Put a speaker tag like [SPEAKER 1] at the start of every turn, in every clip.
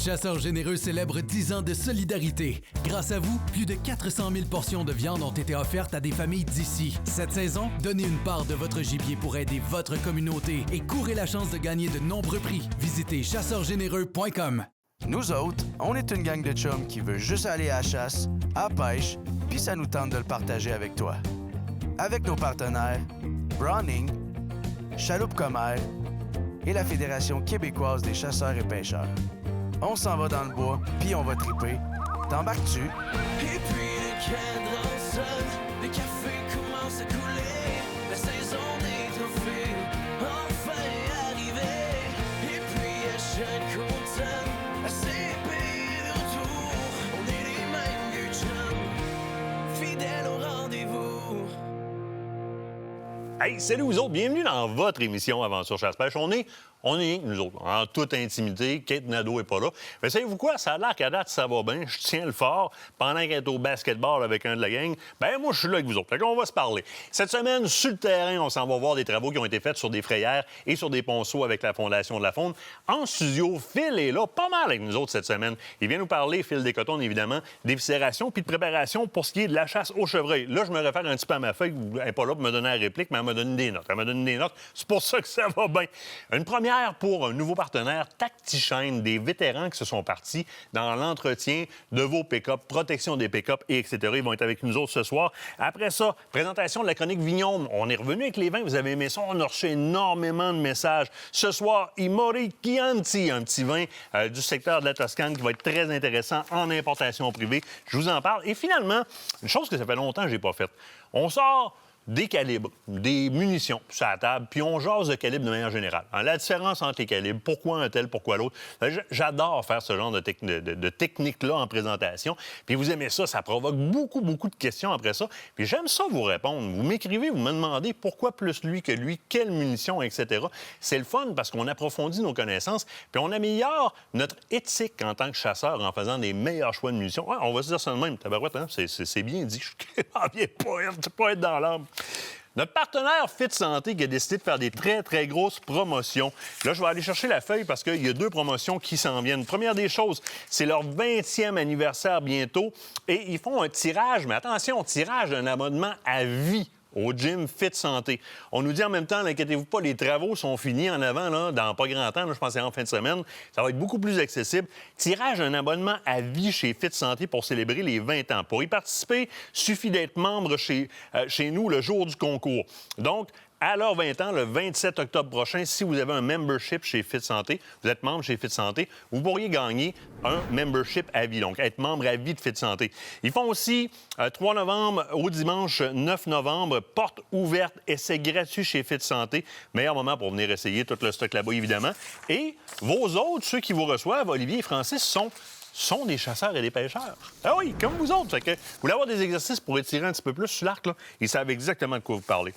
[SPEAKER 1] Chasseurs Généreux célèbre 10 ans de solidarité. Grâce à vous, plus de 400 000 portions de viande ont été offertes à des familles d'ici. Cette saison, donnez une part de votre gibier pour aider votre communauté et courez la chance de gagner de nombreux prix. Visitez chasseurgénéreux.com.
[SPEAKER 2] Nous autres, on est une gang de chums qui veut juste aller à la chasse, à la pêche, puis ça nous tente de le partager avec toi. Avec nos partenaires, Browning, Chaloupe Commère et la Fédération québécoise des chasseurs et pêcheurs. On s'en va dans le bois, puis on va triper. T'embarques-tu?
[SPEAKER 3] Et puis le cadre sonne, le café commence à couler, la saison des trophées enfin arrivée. Et puis à chaque automne, à ces pays de retour, on est les mêmes vieux chums, fidèles au rendez-vous.
[SPEAKER 4] Hey, salut vous autres, bienvenue dans votre émission Aventure Chasse-Pêche. On est, nous autres, en toute intimité. Kate Nadeau n'est pas là. Mais savez-vous quoi? Ça a l'air qu'à date, ça va bien. Je tiens le fort. Pendant qu'elle est au basketball avec un de la gang, ben moi, je suis là avec vous autres. Fait qu'on va se parler. Cette semaine, sur le terrain, on s'en va voir des travaux qui ont été faits sur des frayères et sur des ponceaux avec la Fondation de la Faune. En studio, Phil est là, pas mal avec nous autres cette semaine. Il vient nous parler, Phil Descotons, évidemment, d'éviscération puis de préparation pour ce qui est de la chasse au chevreuil. Là, je me réfère un petit peu à ma feuille. Elle n'est pas là pour me donner la réplique, mais elle m'a donné des notes. Elle m'a donné des notes. C'est pour ça que ça va bien. Une première pour un nouveau partenaire, Tactichain, des vétérans qui se sont partis dans l'entretien de vos pick-up, protection des pick-up, et etc. Ils vont être avec nous autres ce soir. Après ça, présentation de la chronique Vignon. On est revenu avec les vins. Vous avez aimé ça. On a reçu énormément de messages. Ce soir, Imori Chianti, un petit vin du secteur de la Toscane qui va être très intéressant en importation privée. Je vous en parle. Et finalement, une chose que ça fait longtemps que je n'ai pas faite. On sort des calibres, des munitions sur la table, puis on jase de calibre de manière générale. Alors, la différence entre les calibres, pourquoi un tel, pourquoi l'autre. J'adore faire ce genre de technique-là en présentation. Puis vous aimez ça, ça provoque beaucoup de questions après ça. Puis j'aime ça vous répondre. Vous m'écrivez, vous me demandez pourquoi plus lui que lui, quelle munition, etc. C'est le fun parce qu'on approfondit nos connaissances, puis on améliore notre éthique en tant que chasseur en faisant des meilleurs choix de munitions. Ouais, on va se dire ça de même, tabarouette, hein? C'est bien dit. Je suis pas être dans l'arbre. Notre partenaire Fit Santé qui a décidé de faire des très grosses promotions. Là, je vais aller chercher la feuille parce qu'il y a 2 promotions qui s'en viennent. Première des choses, c'est leur 20e anniversaire bientôt et ils font un tirage, mais attention, tirage d'un abonnement à vie au gym Fit Santé. On nous dit en même temps, inquiétez-vous pas, les travaux sont finis en avant, là, dans pas grand temps, là, je pense que c'est en fin de semaine. Ça va être beaucoup plus accessible. Tirage d'un abonnement à vie chez Fit Santé pour célébrer les 20 ans. Pour y participer, suffit d'être membre chez nous le jour du concours. Donc, à leurs 20 ans, le 27 octobre prochain, si vous avez un membership chez Fit Santé, vous êtes membre chez Fit Santé, vous pourriez gagner un membership à vie, donc être membre à vie de Fit Santé. Ils font aussi 3 novembre au dimanche 9 novembre, porte ouverte, essai gratuit chez Fit Santé. Meilleur moment pour venir essayer tout le stock là-bas, évidemment. Et vos autres, ceux qui vous reçoivent, Olivier et Francis, sont des chasseurs et des pêcheurs. Ah oui, comme vous autres. Fait que vous voulez avoir des exercices pour étirer un petit peu plus sur l'arc, là, ils savent exactement de quoi vous parlez.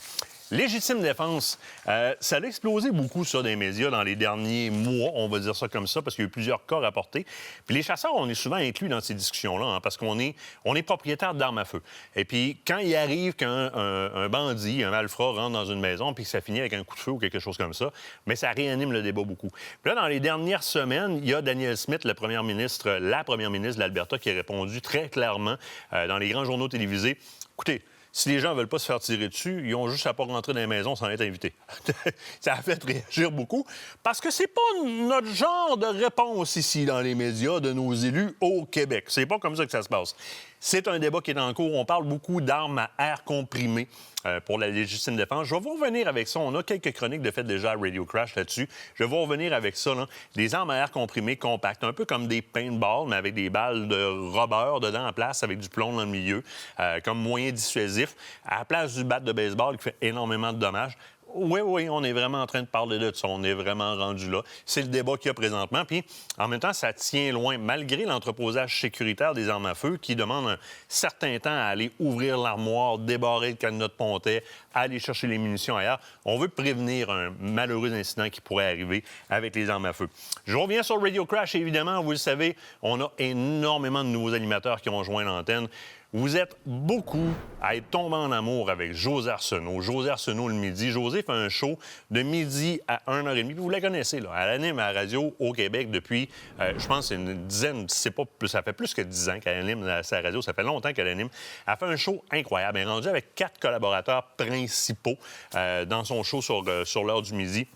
[SPEAKER 4] Légitime défense, ça a explosé beaucoup, ça, dans les médias dans les derniers mois, on va dire ça comme ça, parce qu'il y a eu plusieurs cas rapportés. Puis les chasseurs, on est souvent inclus dans ces discussions-là, hein, parce qu'on est propriétaire d'armes à feu. Et puis, quand il arrive qu'un bandit, un malfrat rentre dans une maison, puis que ça finit avec un coup de feu ou quelque chose comme ça, mais ça réanime le débat beaucoup. Puis là, dans les dernières semaines, il y a Danielle Smith, la première ministre de l'Alberta, qui a répondu très clairement dans les grands journaux télévisés. Écoutez, si les gens ne veulent pas se faire tirer dessus, ils ont juste à pas rentrer dans les maisons sans être invités. Ça a fait réagir beaucoup, parce que c'est pas notre genre de réponse ici dans les médias de nos élus au Québec. C'est pas comme ça que ça se passe. C'est un débat qui est en cours. On parle beaucoup d'armes à air comprimé pour la légitime défense. Je vais vous revenir avec ça. On a quelques chroniques de fait déjà à Radio Crash là-dessus. Je vais vous revenir avec ça, là. Des armes à air comprimé compactes, un peu comme des paintballs, mais avec des balles de rubber dedans en place, avec du plomb dans le milieu, comme moyen dissuasif, à la place du bat de baseball qui fait énormément de dommages. Oui, on est vraiment en train de parler de ça. On est vraiment rendu là. C'est le débat qu'il y a présentement. Puis, en même temps, ça tient loin, malgré l'entreposage sécuritaire des armes à feu qui demande un certain temps à aller ouvrir l'armoire, débarrer le cadenas de pontet, aller chercher les munitions ailleurs. On veut prévenir un malheureux incident qui pourrait arriver avec les armes à feu. Je reviens sur Radio Crash, évidemment. Vous le savez, on a énormément de nouveaux animateurs qui ont joint l'antenne. Vous êtes beaucoup à être tombé en amour avec José Arsenault. José Arsenault le midi. José fait un show de midi à 1h30. Puis vous la connaissez, là. Elle anime à la radio au Québec depuis, je pense, une dizaine, c'est pas plus, ça fait plus que 10 ans qu'elle anime sa radio. Ça fait longtemps qu'elle anime. Elle fait un show incroyable. Elle est rendue avec 4 collaborateurs principaux dans son show sur l'heure du midi.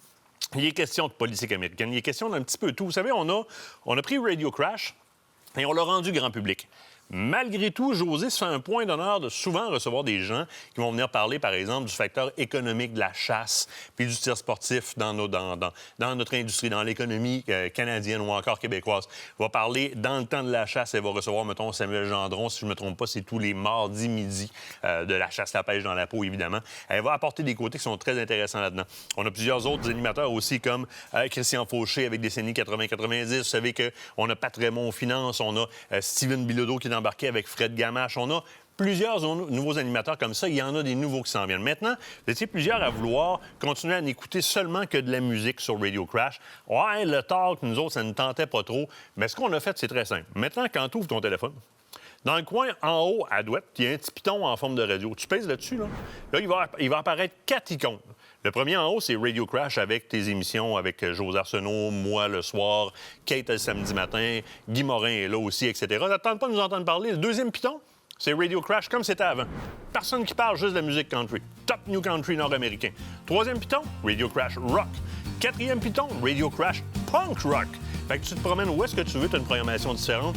[SPEAKER 4] Il est question de politique américaine. Il est question d'un petit peu tout. Vous savez, on a pris Radio Crash et on l'a rendu grand public. Malgré tout, José se fait un point d'honneur de souvent recevoir des gens qui vont venir parler, par exemple, du facteur économique de la chasse puis du tir sportif dans notre industrie, dans l'économie canadienne ou encore québécoise. Elle va parler dans le temps de la chasse. Elle va recevoir, mettons, Samuel Gendron, si je ne me trompe pas, c'est tous les mardis midi de la chasse à la pêche dans la peau, évidemment. Elle va apporter des côtés qui sont très intéressants là-dedans. On a plusieurs autres animateurs aussi, comme Christian Fauché avec Décennie 80-90. Vous savez qu'on a Pat Raymond aux finances, on a Steven Bilodeau qui est embarqué avec Fred Gamache. On a plusieurs nouveaux animateurs comme ça. Il y en a des nouveaux qui s'en viennent. Maintenant, vous étiez plusieurs à vouloir continuer à n'écouter seulement que de la musique sur Radio Crash. Ouais, le talk, nous autres, ça ne tentait pas trop. Mais ce qu'on a fait, c'est très simple. Maintenant, quand tu ouvres ton téléphone, dans le coin en haut, à droite, il y a un petit piton en forme de radio. Tu pèses là-dessus, là. Là, il va apparaître 4 icônes. Le premier en haut, c'est Radio Crash avec tes émissions avec José Arsenault, moi le soir, Kate le samedi matin, Guy Morin est là aussi, etc. T'attends pas de nous entendre parler. Le deuxième piton, c'est Radio Crash comme c'était avant. Personne qui parle, juste de la musique country. Top New Country nord-américain. Troisième piton, Radio Crash Rock. Quatrième piton, Radio Crash Punk Rock. Fait que tu te promènes où est-ce que tu veux, tu as une programmation différente.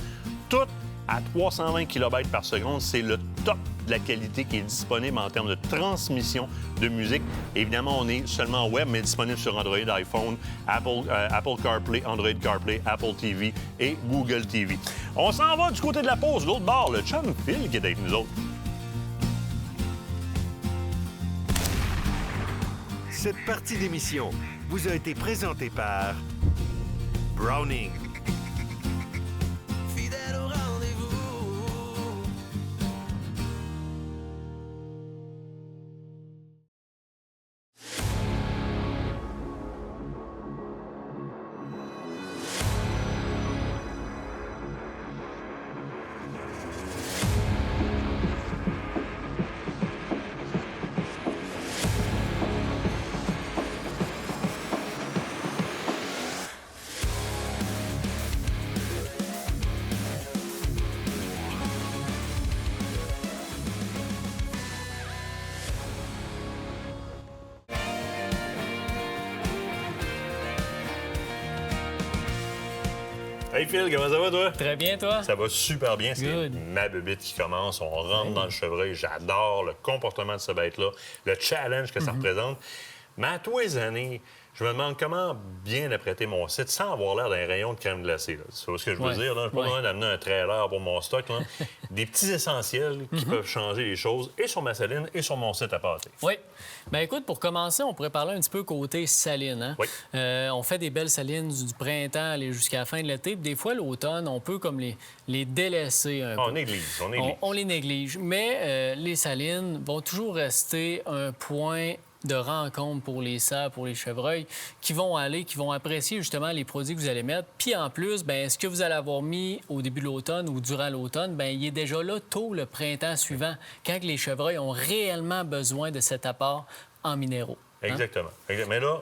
[SPEAKER 4] Tout à 320 kb par seconde, c'est le top de la qualité qui est disponible en termes de transmission de musique. Évidemment, on est seulement web, mais disponible sur Android, iPhone, Apple CarPlay, Android CarPlay, Apple TV et Google TV. On s'en va du côté de la pause, l'autre bord, le chum Phil qui est avec nous autres.
[SPEAKER 5] Cette partie d'émission vous a été présentée par Browning.
[SPEAKER 3] Fidèle au rendez-vous.
[SPEAKER 4] Hey Phil, comment ça va, toi?
[SPEAKER 6] Très bien, toi?
[SPEAKER 4] Ça va super bien. C'est
[SPEAKER 6] Good.
[SPEAKER 4] ma bébête qui commence. On rentre dans le chevreuil. J'adore le comportement de ce bête-là, le challenge que ça représente. Mais à tous les années, je me demande comment bien apprêter mon site sans avoir l'air d'un rayon de crème glacée. Là. C'est ce que je veux dire. Je n'ai pas besoin d'amener un trailer pour mon stock. Là. Des petits essentiels qui peuvent changer les choses et sur ma saline et sur mon site à pâté.
[SPEAKER 6] Oui. Bien, écoute, pour commencer, on pourrait parler un petit peu côté saline. Hein?
[SPEAKER 4] Oui.
[SPEAKER 6] On fait des belles salines du printemps aller jusqu'à la fin de l'été. Puis des fois, l'automne, on peut comme les délaisser un peu.
[SPEAKER 4] On néglige.
[SPEAKER 6] On les néglige. Mais les salines vont toujours rester un point de rencontre pour les cerfs, pour les chevreuils, qui vont apprécier justement les produits que vous allez mettre. Puis en plus, bien, ce que vous allez avoir mis au début de l'automne ou durant l'automne, bien, il est déjà là tôt le printemps suivant, quand les chevreuils ont réellement besoin de cet apport en minéraux.
[SPEAKER 4] Exactement. Mais là,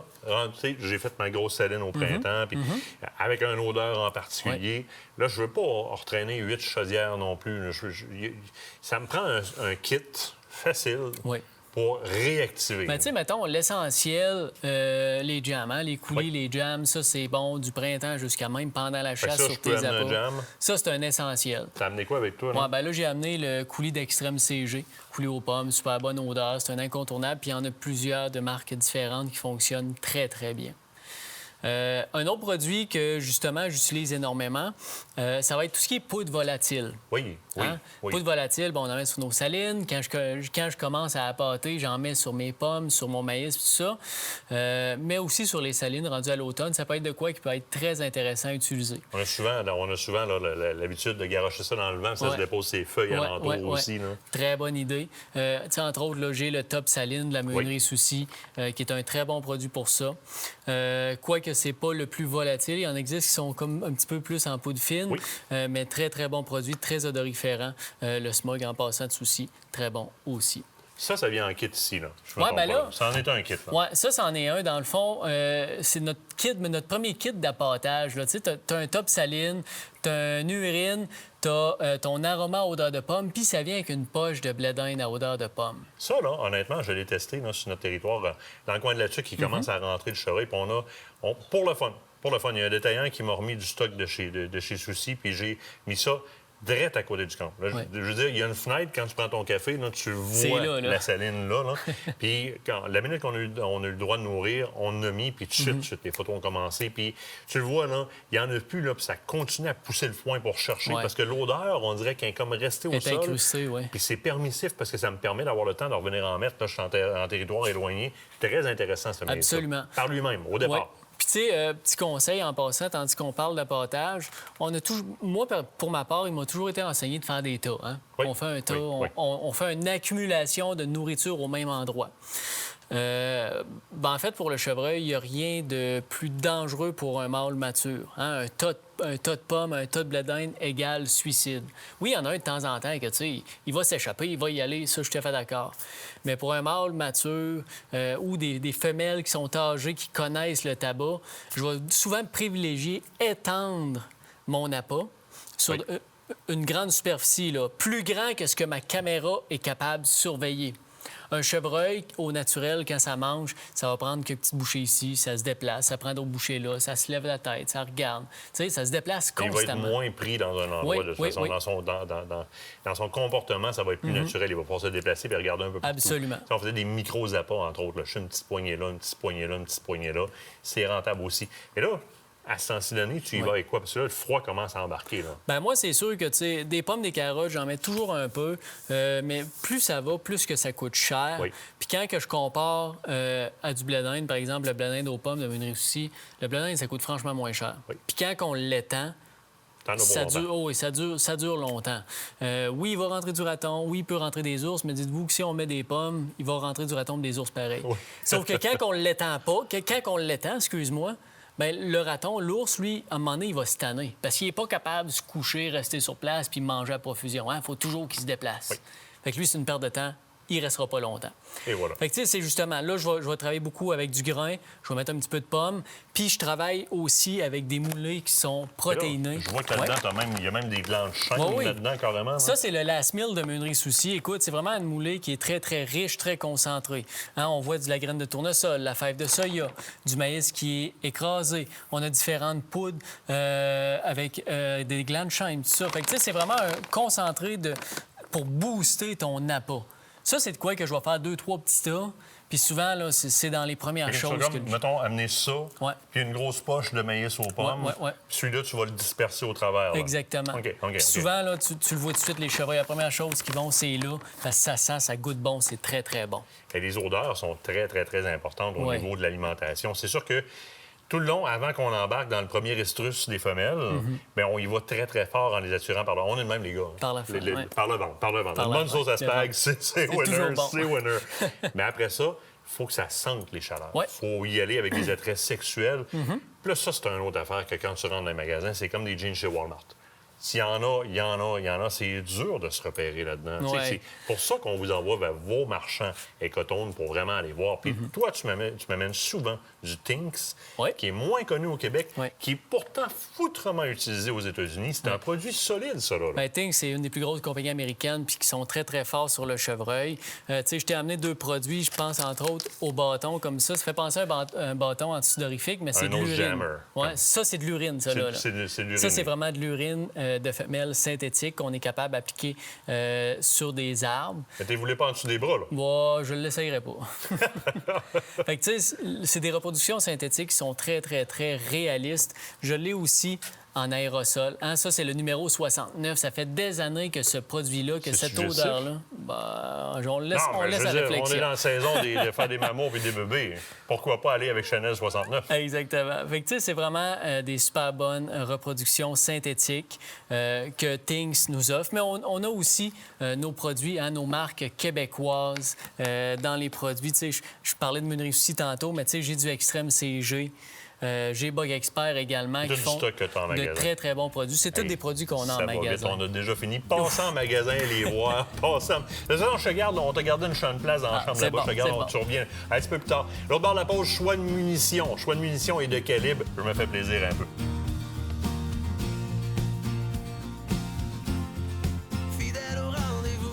[SPEAKER 4] tu sais, j'ai fait ma grosse saline au printemps, puis avec une odeur en particulier. Là, je veux pas retraîner 8 chaudières non plus. Ça me prend un kit facile.
[SPEAKER 6] Oui.
[SPEAKER 4] Pour réactiver.
[SPEAKER 6] Ben, tu sais, mettons, l'essentiel, les jams, hein, les coulis, les jams, ça, c'est bon du printemps jusqu'à même pendant la chasse sur tes apports. Ça, c'est un essentiel.
[SPEAKER 4] T'as amené quoi avec toi, là?
[SPEAKER 6] Ouais, ben là, j'ai amené le coulis d'Extrême CG, coulis aux pommes, super bonne odeur, c'est un incontournable, puis il y en a plusieurs de marques différentes qui fonctionnent très, très bien. Un autre produit que, justement, j'utilise énormément, ça va être tout ce qui est poudre volatile.
[SPEAKER 4] Oui.
[SPEAKER 6] Poudre volatile, bon, on en met sur nos salines. Quand je commence à appâter, j'en mets sur mes pommes, sur mon maïs, tout ça. Mais aussi sur les salines rendues à l'automne. Ça peut être de quoi qui peut être très intéressant à utiliser.
[SPEAKER 4] On a souvent l'habitude de garocher ça dans le vent, ça se dépose ses feuilles alentour aussi. Là.
[SPEAKER 6] Très bonne idée. Entre autres, là, j'ai le Top Saline de la meunerie Souci, qui est un très bon produit pour ça. Quoique que c'est pas le plus volatile. Il y en existe qui sont comme un petit peu plus en poudre fine,
[SPEAKER 4] Oui.
[SPEAKER 6] mais très, très bon produit, très odoriférant. Le smog, en passant de souci, très bon aussi.
[SPEAKER 4] Ça vient en kit ici, là. Je me
[SPEAKER 6] Ouais,
[SPEAKER 4] trompe
[SPEAKER 6] ben
[SPEAKER 4] pas,
[SPEAKER 6] là-
[SPEAKER 4] Ça en est un kit, là.
[SPEAKER 6] Oui, ça, c'en est un. Dans le fond, c'est notre kit, mais notre premier kit d'appâtage. Tu sais, t'as un top saline, t'as une urine, t'as ton aroma à odeur de pomme, puis ça vient avec une poche de blé d'Inde à odeur de pomme.
[SPEAKER 4] Ça, là, honnêtement, je l'ai testé là, sur notre territoire, dans le coin de là-dessus, qui commence à rentrer le chevreuil. Puis pour le fun, il y a un détaillant qui m'a remis du stock de chez Souci, puis j'ai mis ça direct à côté du camp. Là,
[SPEAKER 6] Ouais.
[SPEAKER 4] je veux dire, il y a une fenêtre, quand tu prends ton café, là, tu
[SPEAKER 6] C'est
[SPEAKER 4] vois
[SPEAKER 6] là.
[SPEAKER 4] la saline là. Puis la minute qu'on a eu le droit de nourrir, on a mis, puis tout de suite, les photos ont commencé. Puis tu le vois, là, il n'y en a plus, là, puis ça continue à pousser le foin pour chercher.
[SPEAKER 6] Ouais.
[SPEAKER 4] Parce que l'odeur, on dirait qu'elle est comme restée au
[SPEAKER 6] Elle est
[SPEAKER 4] sol.
[SPEAKER 6] incrustée, oui.
[SPEAKER 4] Puis c'est permissif parce que ça me permet d'avoir le temps de revenir en mettre. Là, je suis en territoire éloigné. Très intéressant, ce maïs.
[SPEAKER 6] Absolument.
[SPEAKER 4] Par lui-même, au départ.
[SPEAKER 6] Ouais. Puis, tu sais, petit conseil en passant, tandis qu'on parle d'appâtage, on a toujours. Moi, pour ma part, il m'a toujours été enseigné de faire des tas. Hein?
[SPEAKER 4] Oui.
[SPEAKER 6] On fait un tas,
[SPEAKER 4] Oui.
[SPEAKER 6] on fait une accumulation de nourriture au même endroit. En fait, pour le chevreuil, il n'y a rien de plus dangereux pour un mâle mature. Hein? Un tas de pommes, un tas de blé d'Inde égale suicide. Oui, il y en a un de temps en temps que, tu sais, il va s'échapper, il va y aller, ça, je suis tout à fait d'accord. Mais pour un mâle mature ou des femelles qui sont âgées, qui connaissent le tabac, je vais souvent privilégier étendre mon appât sur
[SPEAKER 4] Oui.
[SPEAKER 6] une grande superficie, là, plus grand que ce que ma caméra est capable de surveiller. Un chevreuil, au naturel, quand ça mange, ça va prendre quelques petites bouchées ici, ça se déplace, ça prend d'autres bouchées là, ça se lève la tête, ça regarde. Tu sais, ça se déplace
[SPEAKER 4] Il va être
[SPEAKER 6] constamment.
[SPEAKER 4] moins pris dans un endroit.
[SPEAKER 6] Oui,
[SPEAKER 4] de toute
[SPEAKER 6] oui,
[SPEAKER 4] façon,
[SPEAKER 6] oui.
[SPEAKER 4] dans son comportement, ça va être plus naturel. Il va pouvoir se déplacer et regarder un peu partout.
[SPEAKER 6] Absolument.
[SPEAKER 4] Ça, on faisait des micro-appâts, entre autres. Là. Je fais une petite poignée là, une petite poignée là, une petite poignée là. C'est rentable aussi. Et là, à ce temps-ci d'année, tu y vas avec quoi? Parce que là, le froid commence à embarquer. Là.
[SPEAKER 6] Ben moi, c'est sûr que, tu sais, des pommes, des carottes, j'en mets toujours un peu. Mais plus ça va, plus que ça coûte cher.
[SPEAKER 4] Oui.
[SPEAKER 6] Puis quand que je compare à du blé d'Inde, par exemple, le blé d'Inde aux pommes de Munerie Souci, le blé d'Inde, ça coûte franchement moins cher.
[SPEAKER 4] Oui.
[SPEAKER 6] Puis quand on l'étend,
[SPEAKER 4] T'en as pour
[SPEAKER 6] ça
[SPEAKER 4] longtemps.
[SPEAKER 6] dure, oui, ça dure longtemps. Oui, il va rentrer du raton, oui, il peut rentrer des ours, mais dites-vous que si on met des pommes, il va rentrer du raton et des ours pareil.
[SPEAKER 4] Oui.
[SPEAKER 6] Sauf que quand on l'étend pas, quand on l'étend, excuse-moi, bien, le raton, l'ours, lui, à un moment donné, il va se tanner. Parce qu'il n'est pas capable de se coucher, rester sur place puis manger à profusion. Il faut toujours qu'il se déplace.
[SPEAKER 4] Oui.
[SPEAKER 6] Fait que lui, c'est une perte de temps. Il restera pas longtemps.
[SPEAKER 4] Et voilà.
[SPEAKER 6] Fait que, tu sais, c'est justement, là, je vais travailler beaucoup avec du grain, je vais mettre un petit peu de pommes, puis je travaille aussi avec des moulées qui sont protéinés.
[SPEAKER 4] Là, je vois que
[SPEAKER 6] Ouais.
[SPEAKER 4] là-dedans, il y a même des glands de chêne
[SPEAKER 6] Oui, oui.
[SPEAKER 4] là-dedans, carrément. là.
[SPEAKER 6] Ça, c'est le last meal de Meunerie Souci. Écoute, c'est vraiment une moulée qui est très, très riche, très concentrée. Hein, on voit de la graine de tournesol, la fève de soya, du maïs qui est écrasé. On a différentes poudres avec des glands de chêne, tout ça. Fait que, tu sais, c'est vraiment un concentré pour booster ton appât. Ça, c'est de quoi que je vais faire 2-3 petits tas. Puis souvent, là, c'est dans les premières
[SPEAKER 4] Fait que tu vas
[SPEAKER 6] choses.
[SPEAKER 4] comme, mettons, amener ça,
[SPEAKER 6] Ouais.
[SPEAKER 4] puis une grosse poche de maïs aux pommes.
[SPEAKER 6] ouais.
[SPEAKER 4] Puis celui-là, tu vas le disperser au travers. là.
[SPEAKER 6] Exactement.
[SPEAKER 4] OK.
[SPEAKER 6] Puis souvent, là, tu le vois tout de suite, les chevreuils. La première chose qu'ils vont, c'est là. Parce que ça sent, ça goûte bon, c'est très, très bon.
[SPEAKER 4] Et les odeurs sont très, très, très importantes au
[SPEAKER 6] Ouais.
[SPEAKER 4] niveau de l'alimentation. C'est sûr que tout le long, avant qu'on embarque dans le premier estrus des femelles, bien, on y va très, très fort en les attirant par le... On est de même, les gars. hein.
[SPEAKER 6] Par la fin, ouais.
[SPEAKER 4] Par le ventre, par le ventre.
[SPEAKER 6] Par
[SPEAKER 4] Une
[SPEAKER 6] la
[SPEAKER 4] bonne
[SPEAKER 6] fin,
[SPEAKER 4] sauce à spag, c'est
[SPEAKER 6] toujours
[SPEAKER 4] winner,
[SPEAKER 6] bon.
[SPEAKER 4] c'est winner. Mais après ça, il faut que ça sente les chaleurs. Il
[SPEAKER 6] Ouais.
[SPEAKER 4] faut y aller avec des attraits sexuels. Puis là, ça, c'est une autre affaire que quand tu rentres dans les magasins, c'est comme des jeans chez Walmart. S'il y en a, il y en a, il y en a. C'est dur de se repérer là-dedans. Tu sais,
[SPEAKER 6] Ouais.
[SPEAKER 4] C'est pour ça qu'on vous envoie vers vos marchands écotones pour vraiment aller voir. Puis toi, tu m'amènes souvent du Tinks,
[SPEAKER 6] Ouais.
[SPEAKER 4] qui est moins connu au Québec,
[SPEAKER 6] Ouais.
[SPEAKER 4] qui est pourtant foutrement utilisé aux États-Unis. C'est un produit solide, ça, là.
[SPEAKER 6] Ben, Ting, c'est une des plus grosses compagnies américaines puis qui sont très, très forts sur le chevreuil. Tu sais, je t'ai amené 2 produits, je pense, entre autres, au bâton comme ça. Ça fait penser à un bâton antisudorifique, mais c'est
[SPEAKER 4] Un
[SPEAKER 6] de
[SPEAKER 4] nose
[SPEAKER 6] l'urine.
[SPEAKER 4] jammer.
[SPEAKER 6] Ouais, ça, c'est de l'urine, ça, là.
[SPEAKER 4] C'est de l'urine.
[SPEAKER 6] Ça, c'est vraiment de l'urine de femelles synthétiques qu'on est capable d'appliquer sur des arbres.
[SPEAKER 4] Mais tu ne voulais pas en dessous des bras, là.
[SPEAKER 6] Moi, je ne l'essayerai pas. Fait que, tu sais, c'est des reproductions synthétiques qui sont très, très, très réalistes. Je l'ai aussi en aérosol. Hein, ça, c'est le numéro 69. Ça fait des années que ce produit-là, que
[SPEAKER 4] C'est
[SPEAKER 6] cette
[SPEAKER 4] suggestif?
[SPEAKER 6] odeur-là, ben, on laisse,
[SPEAKER 4] Non,
[SPEAKER 6] on
[SPEAKER 4] mais
[SPEAKER 6] laisse
[SPEAKER 4] je
[SPEAKER 6] à
[SPEAKER 4] veux dire,
[SPEAKER 6] réflexion.
[SPEAKER 4] on est dans la saison de faire des mamours et des bébés. Pourquoi pas aller avec Chanel 69?
[SPEAKER 6] Exactement. Fait que, tu sais, c'est vraiment des super bonnes reproductions synthétiques que Things nous offre. Mais on a aussi nos produits, hein, nos marques québécoises dans les produits. Tu sais, je parlais de Meunerie Souci tantôt, mais tu sais, j'ai du Extrême CG. J'ai Bug Expert également
[SPEAKER 4] Tout
[SPEAKER 6] qui
[SPEAKER 4] du
[SPEAKER 6] font
[SPEAKER 4] stock que t'as en
[SPEAKER 6] de
[SPEAKER 4] magasin.
[SPEAKER 6] très, très bons produits. C'est tous
[SPEAKER 4] Hey,
[SPEAKER 6] des produits qu'on a
[SPEAKER 4] ça
[SPEAKER 6] en
[SPEAKER 4] va vite,
[SPEAKER 6] magasin.
[SPEAKER 4] on a déjà fini. Passez en magasin, les voir. Passez en... De toute façon, je te garde, on t'a gardé une chambre place dans la chambre
[SPEAKER 6] c'est
[SPEAKER 4] là-bas.
[SPEAKER 6] bon,
[SPEAKER 4] Je te garde,
[SPEAKER 6] c'est bon.
[SPEAKER 4] tu reviens un petit peu plus tard. L'autre bord de la pause, choix de munitions. Choix de munitions et de calibre. Je me fais plaisir un peu.
[SPEAKER 3] Fidèle au rendez-vous.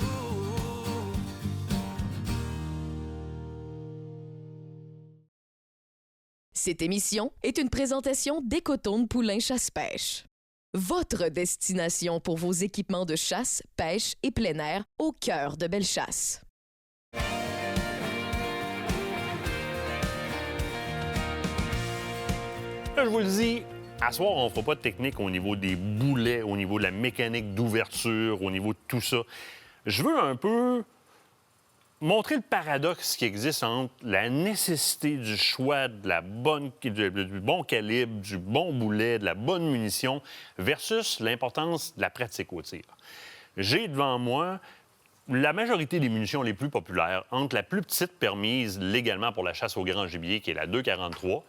[SPEAKER 7] Cette émission est une présentation d'Écotone Poulain Chasse-Pêche. Votre destination pour vos équipements de chasse, pêche et plein air au cœur de Bellechasse.
[SPEAKER 4] Là, je vous le dis, à soir, on ne fera pas de technique au niveau des boulets, au niveau de la mécanique d'ouverture, au niveau de tout ça. Je veux un peu montrer le paradoxe qui existe entre la nécessité du choix de du bon calibre, du bon boulet, de la bonne munition, versus l'importance de la pratique au tir. J'ai devant moi la majorité des munitions les plus populaires, entre la plus petite permise légalement pour la chasse au grand gibier, qui est la 2,43,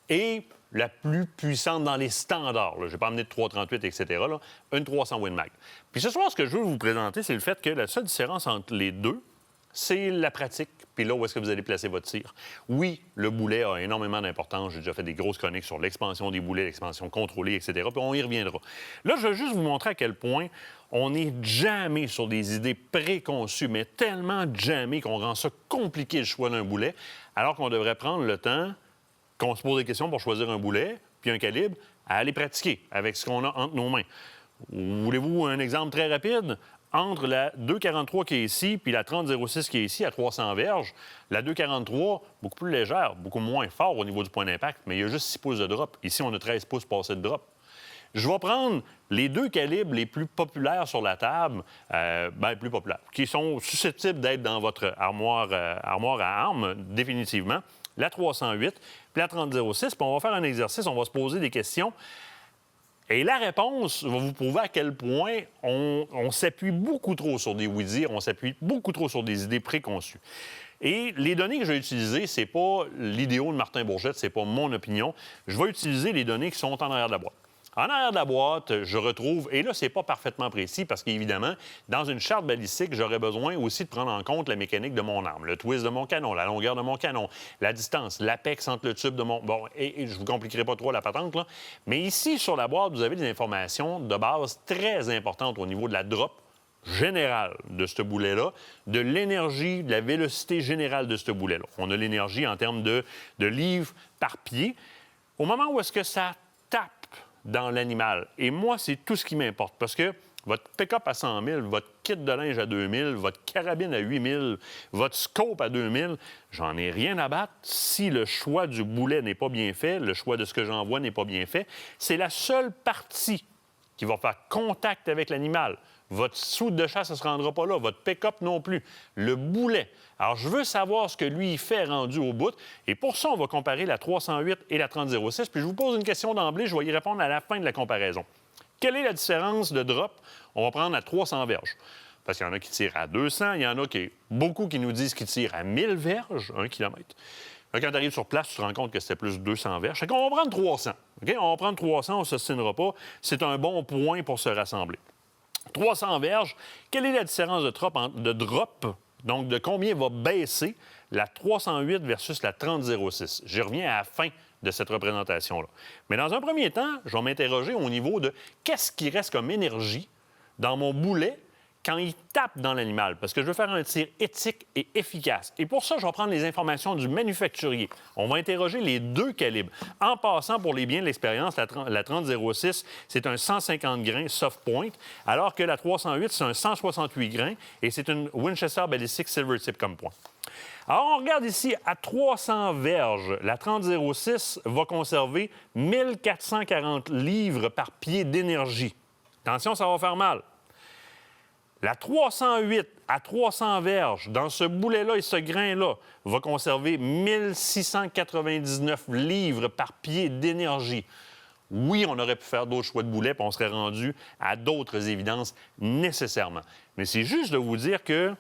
[SPEAKER 4] et la plus puissante dans les standards. Je n'ai pas amené de 3,38, etc. Là, une 300 Win Mag. Puis ce soir, ce que je veux vous présenter, c'est le fait que la seule différence entre les deux, c'est la pratique, puis là, où est-ce que vous allez placer votre tir. Oui, le boulet a énormément d'importance. J'ai déjà fait des grosses chroniques sur l'expansion des boulets, l'expansion contrôlée, etc., puis on y reviendra. Là, je veux juste vous montrer à quel point on est jamais sur des idées préconçues, mais tellement jamais qu'on rend ça compliqué le choix d'un boulet, alors qu'on devrait prendre le temps qu'on se pose des questions pour choisir un boulet, puis un calibre, à aller pratiquer avec ce qu'on a entre nos mains. Voulez-vous un exemple très rapide? Entre la 2,43 qui est ici puis la 30,06 qui est ici à 300 verges, la 2,43, beaucoup plus légère, beaucoup moins fort au niveau du point d'impact, mais il y a juste 6 pouces de drop. Ici, on a 13 pouces passés de drop. Je vais prendre les deux calibres les plus populaires sur la table, plus populaires, qui sont susceptibles d'être dans votre armoire à armes, définitivement. La 308 puis la 30,06, puis on va faire un exercice, on va se poser des questions. Et la réponse va vous prouver à quel point on s'appuie beaucoup trop sur des oui-dire, on s'appuie beaucoup trop sur des idées préconçues. Et les données que je vais utiliser, c'est pas l'idéo de Martin Bourgette, c'est pas mon opinion. Je vais utiliser les données qui sont en arrière de la boîte. En arrière de la boîte, je retrouve, et là, c'est pas parfaitement précis parce qu'évidemment, dans une charte balistique, j'aurais besoin aussi de prendre en compte la mécanique de mon arme, le twist de mon canon, la longueur de mon canon, la distance, l'apex entre le tube de mon... Bon, et je vous compliquerai pas trop la patente, là. Mais ici, sur la boîte, vous avez des informations de base très importantes au niveau de la drop générale de ce boulet-là, de l'énergie, de la vélocité générale de ce boulet-là. On a l'énergie en termes de livres par pied. Au moment où est-ce que ça tape dans l'animal. Et moi, c'est tout ce qui m'importe. Parce que votre pick-up à 100 000, votre kit de linge à 2 000, votre carabine à 8 000, votre scope à 2 000, j'en ai rien à battre si le choix du boulet n'est pas bien fait, le choix de ce que j'envoie n'est pas bien fait. C'est la seule partie qui va faire contact avec l'animal. Votre soude de chasse ne se rendra pas là, votre pick-up non plus. Le boulet. Alors, je veux savoir ce que lui, il fait rendu au bout. Et pour ça, on va comparer la 308 et la 30,06. Puis je vous pose une question d'emblée, je vais y répondre à la fin de la comparaison. Quelle est la différence de drop? On va prendre à 300 verges. Parce qu'il y en a qui tirent à 200, il y en a beaucoup qui nous disent qu'ils tirent à 1000 verges, 1 kilomètre. Là, quand tu arrives sur place, tu te rends compte que c'était plus 200 verges. Fait qu'on va prendre 300. OK? On va prendre 300, on ne s'ostinera pas. C'est un bon point pour se rassembler. 300 verges, quelle est la différence de drop, donc de combien va baisser la 308 versus la 30,06? J'y reviens à la fin de cette représentation-là. Mais dans un premier temps, je vais m'interroger au niveau de qu'est-ce qui reste comme énergie dans mon boulet quand il tape dans l'animal, parce que je veux faire un tir éthique et efficace. Et pour ça, je vais prendre les informations du manufacturier. On va interroger les deux calibres. En passant, pour les biens de l'expérience, la 30,06, c'est un 150 grains soft point, alors que la 308, c'est un 168 grains, et c'est une Winchester Ballistic Silver Tip comme point. Alors, on regarde ici, à 300 verges, la 30,06 va conserver 1440 livres par pied d'énergie. Attention, ça va faire mal. La 308 à 300 verges, dans ce boulet-là et ce grain-là, va conserver 1699 livres par pied d'énergie. Oui, on aurait pu faire d'autres choix de boulets, puis on serait rendu à d'autres évidences nécessairement. Mais c'est juste de vous dire que,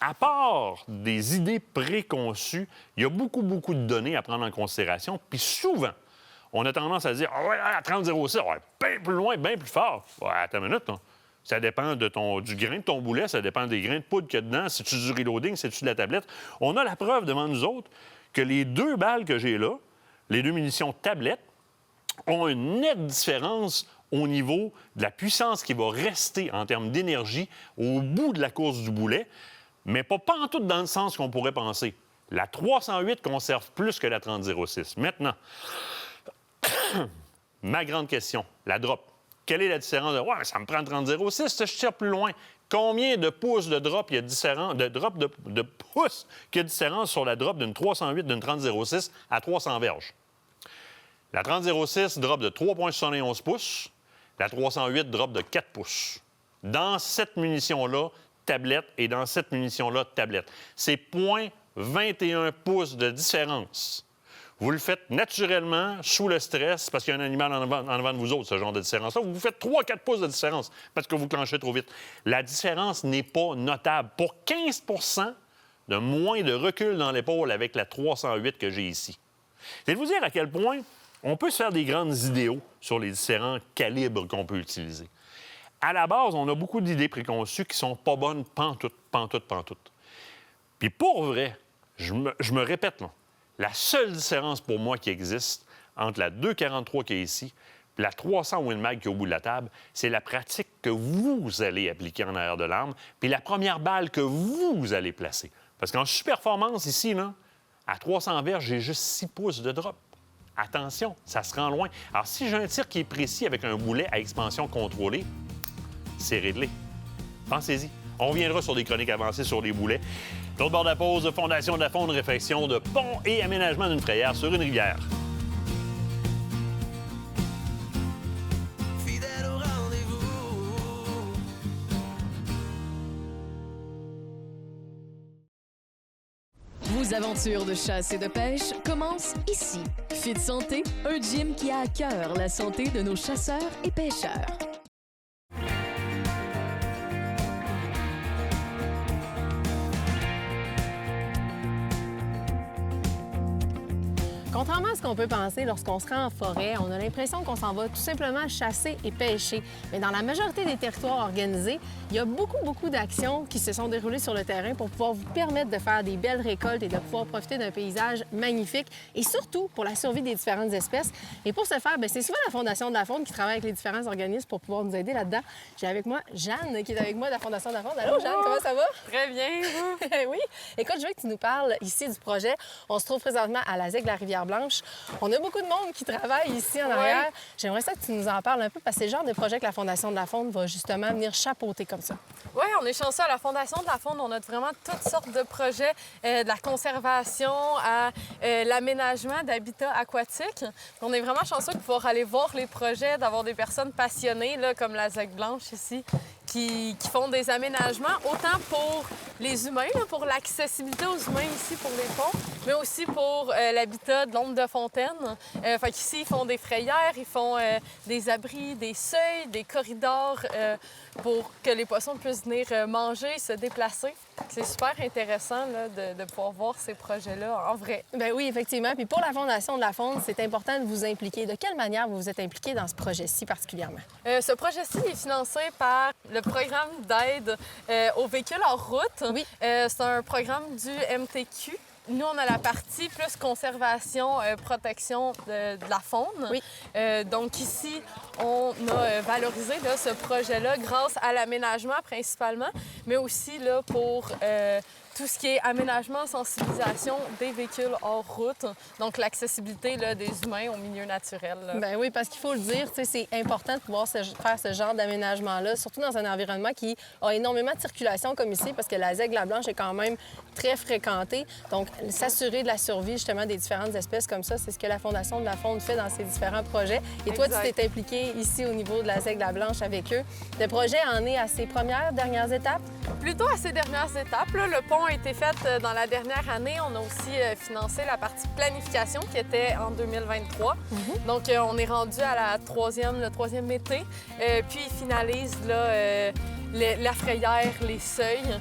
[SPEAKER 4] à part des idées préconçues, il y a beaucoup de données à prendre en considération, puis souvent, on a tendance à dire « Ah ouais, à 30,06, ouais, bien plus loin, bien plus fort. » Ouais, attends une minute, là. Ça dépend du grain de ton boulet, ça dépend des grains de poudre qu'il y a dedans. C'est-tu du reloading, c'est-tu de la tablette? On a la preuve devant nous autres que les 2 balles que j'ai là, les 2 munitions tablette, ont une nette différence au niveau de la puissance qui va rester en termes d'énergie au bout de la course du boulet, mais pas en tout dans le sens qu'on pourrait penser. La 308 conserve plus que la 30,06. Maintenant, ma grande question, la drop. Quelle est la différence de « Ouais, ça me prend 30,06, je tire plus loin. » Combien de pouces de drop il y a différent, de pouces qu'il y a différence sur la drop d'une 308 d'une 30,06 à 300 verges? La 30,06 drop de 3,71 pouces. La 308 drop de 4 pouces. Dans cette munition-là, tablette, et dans cette munition-là, tablette. C'est 0,21 pouces de différence. Vous le faites naturellement, sous le stress, parce qu'il y a un animal en avant de vous autres, ce genre de différence-là. Vous faites 3-4 pouces de différence parce que vous clenchez trop vite. La différence n'est pas notable. Pour 15 de moins de recul dans l'épaule avec la 308 que j'ai ici. C'est de vous dire à quel point on peut se faire des grandes idéaux sur les différents calibres qu'on peut utiliser. À la base, on a beaucoup d'idées préconçues qui sont pas bonnes pantoute. Puis pour vrai, je me répète, là, la seule différence pour moi qui existe entre la 243 qui est ici et la 300 Win Mag qui est au bout de la table, c'est la pratique que vous allez appliquer en arrière de l'arme puis la première balle que vous allez placer. Parce qu'en sous-performance, ici, là, à 300 verges, j'ai juste 6 pouces de drop. Attention, ça se rend loin. Alors, si j'ai un tir qui est précis avec un boulet à expansion contrôlée, c'est réglé. Pensez-y. On reviendra sur des chroniques avancées sur les boulets. L'autre bord de la pause, fondation de la fonte, réfection de pont et aménagement d'une frayère sur une rivière.
[SPEAKER 3] Fidèle au rendez-vous.
[SPEAKER 7] Vos aventures de chasse et de pêche commencent ici. Fit Santé, un gym qui a à cœur la santé de nos chasseurs et pêcheurs.
[SPEAKER 8] Contrairement à ce qu'on peut penser, lorsqu'on se rend en forêt, on a l'impression qu'on s'en va tout simplement chasser et pêcher. Mais dans la majorité des territoires organisés, il y a beaucoup d'actions qui se sont déroulées sur le terrain pour pouvoir vous permettre de faire des belles récoltes et de pouvoir profiter d'un paysage magnifique et surtout pour la survie des différentes espèces. Et pour ce faire, c'est souvent la Fondation de la Faune qui travaille avec les différents organismes pour pouvoir nous aider là-dedans. J'ai avec moi Jeanne qui est avec moi de la Fondation de la Faune. Allô, Jeanne, comment ça va?
[SPEAKER 9] Très bien, vous?
[SPEAKER 8] Oui. Écoute, je veux que tu nous parles ici du projet. On se trouve présentement à la ZEG de la Rivière-Blanche. On a beaucoup de monde qui travaille ici en arrière. J'aimerais ça que tu nous en parles un peu parce que c'est le genre de projet que la Fondation de la Faune va justement venir chapeauter comme ça.
[SPEAKER 9] Oui, on est chanceux à la Fondation de la Faune. On a vraiment toutes sortes de projets, de la conservation à l'aménagement d'habitats aquatiques. On est vraiment chanceux de pouvoir aller voir les projets, d'avoir des personnes passionnées, là, comme la ZEG Blanche ici, qui font des aménagements, autant pour les humains, là, pour l'accessibilité aux humains ici pour les ponts, mais aussi pour l'habitat de l'ombre de fontaine. Fait qu'ici, ils font des frayères, ils font des abris, des seuils, des corridors pour que les poissons puissent venir manger, se déplacer. C'est super intéressant là, de pouvoir voir ces projets-là en vrai.
[SPEAKER 8] Bien oui, effectivement. Puis pour la Fondation de la Faune, c'est important de vous impliquer. De quelle manière vous vous êtes impliqué dans ce projet-ci particulièrement?
[SPEAKER 9] Ce projet-ci est financé par le programme d'aide aux véhicules hors route.
[SPEAKER 8] Oui.
[SPEAKER 9] C'est un programme du MTQ. Nous, on a la partie plus conservation, protection de la faune.
[SPEAKER 8] Oui.
[SPEAKER 9] Donc ici, on a valorisé là, ce projet-là grâce à l'aménagement principalement, mais aussi là, pour tout ce qui est aménagement, sensibilisation des véhicules hors route, donc l'accessibilité là, des humains au milieu naturel.
[SPEAKER 8] Bien oui, parce qu'il faut le dire, c'est important de pouvoir faire ce genre d'aménagement-là, surtout dans un environnement qui a énormément de circulation comme ici, parce que la ZEG La Blanche est quand même très fréquentée. Donc, s'assurer de la survie justement des différentes espèces comme ça, c'est ce que la Fondation de la Faune fait dans ses différents projets. Et toi, tu t'es impliqué ici au niveau de la ZEG La Blanche avec eux. Le projet en est à ses dernières étapes?
[SPEAKER 9] Plutôt à ses dernières étapes. Là. Le pont a été fait dans la dernière année. On a aussi financé la partie planification qui était en 2023. Donc, on est rendu à le troisième été. Puis, ils finalisent là, la frayère, les seuils,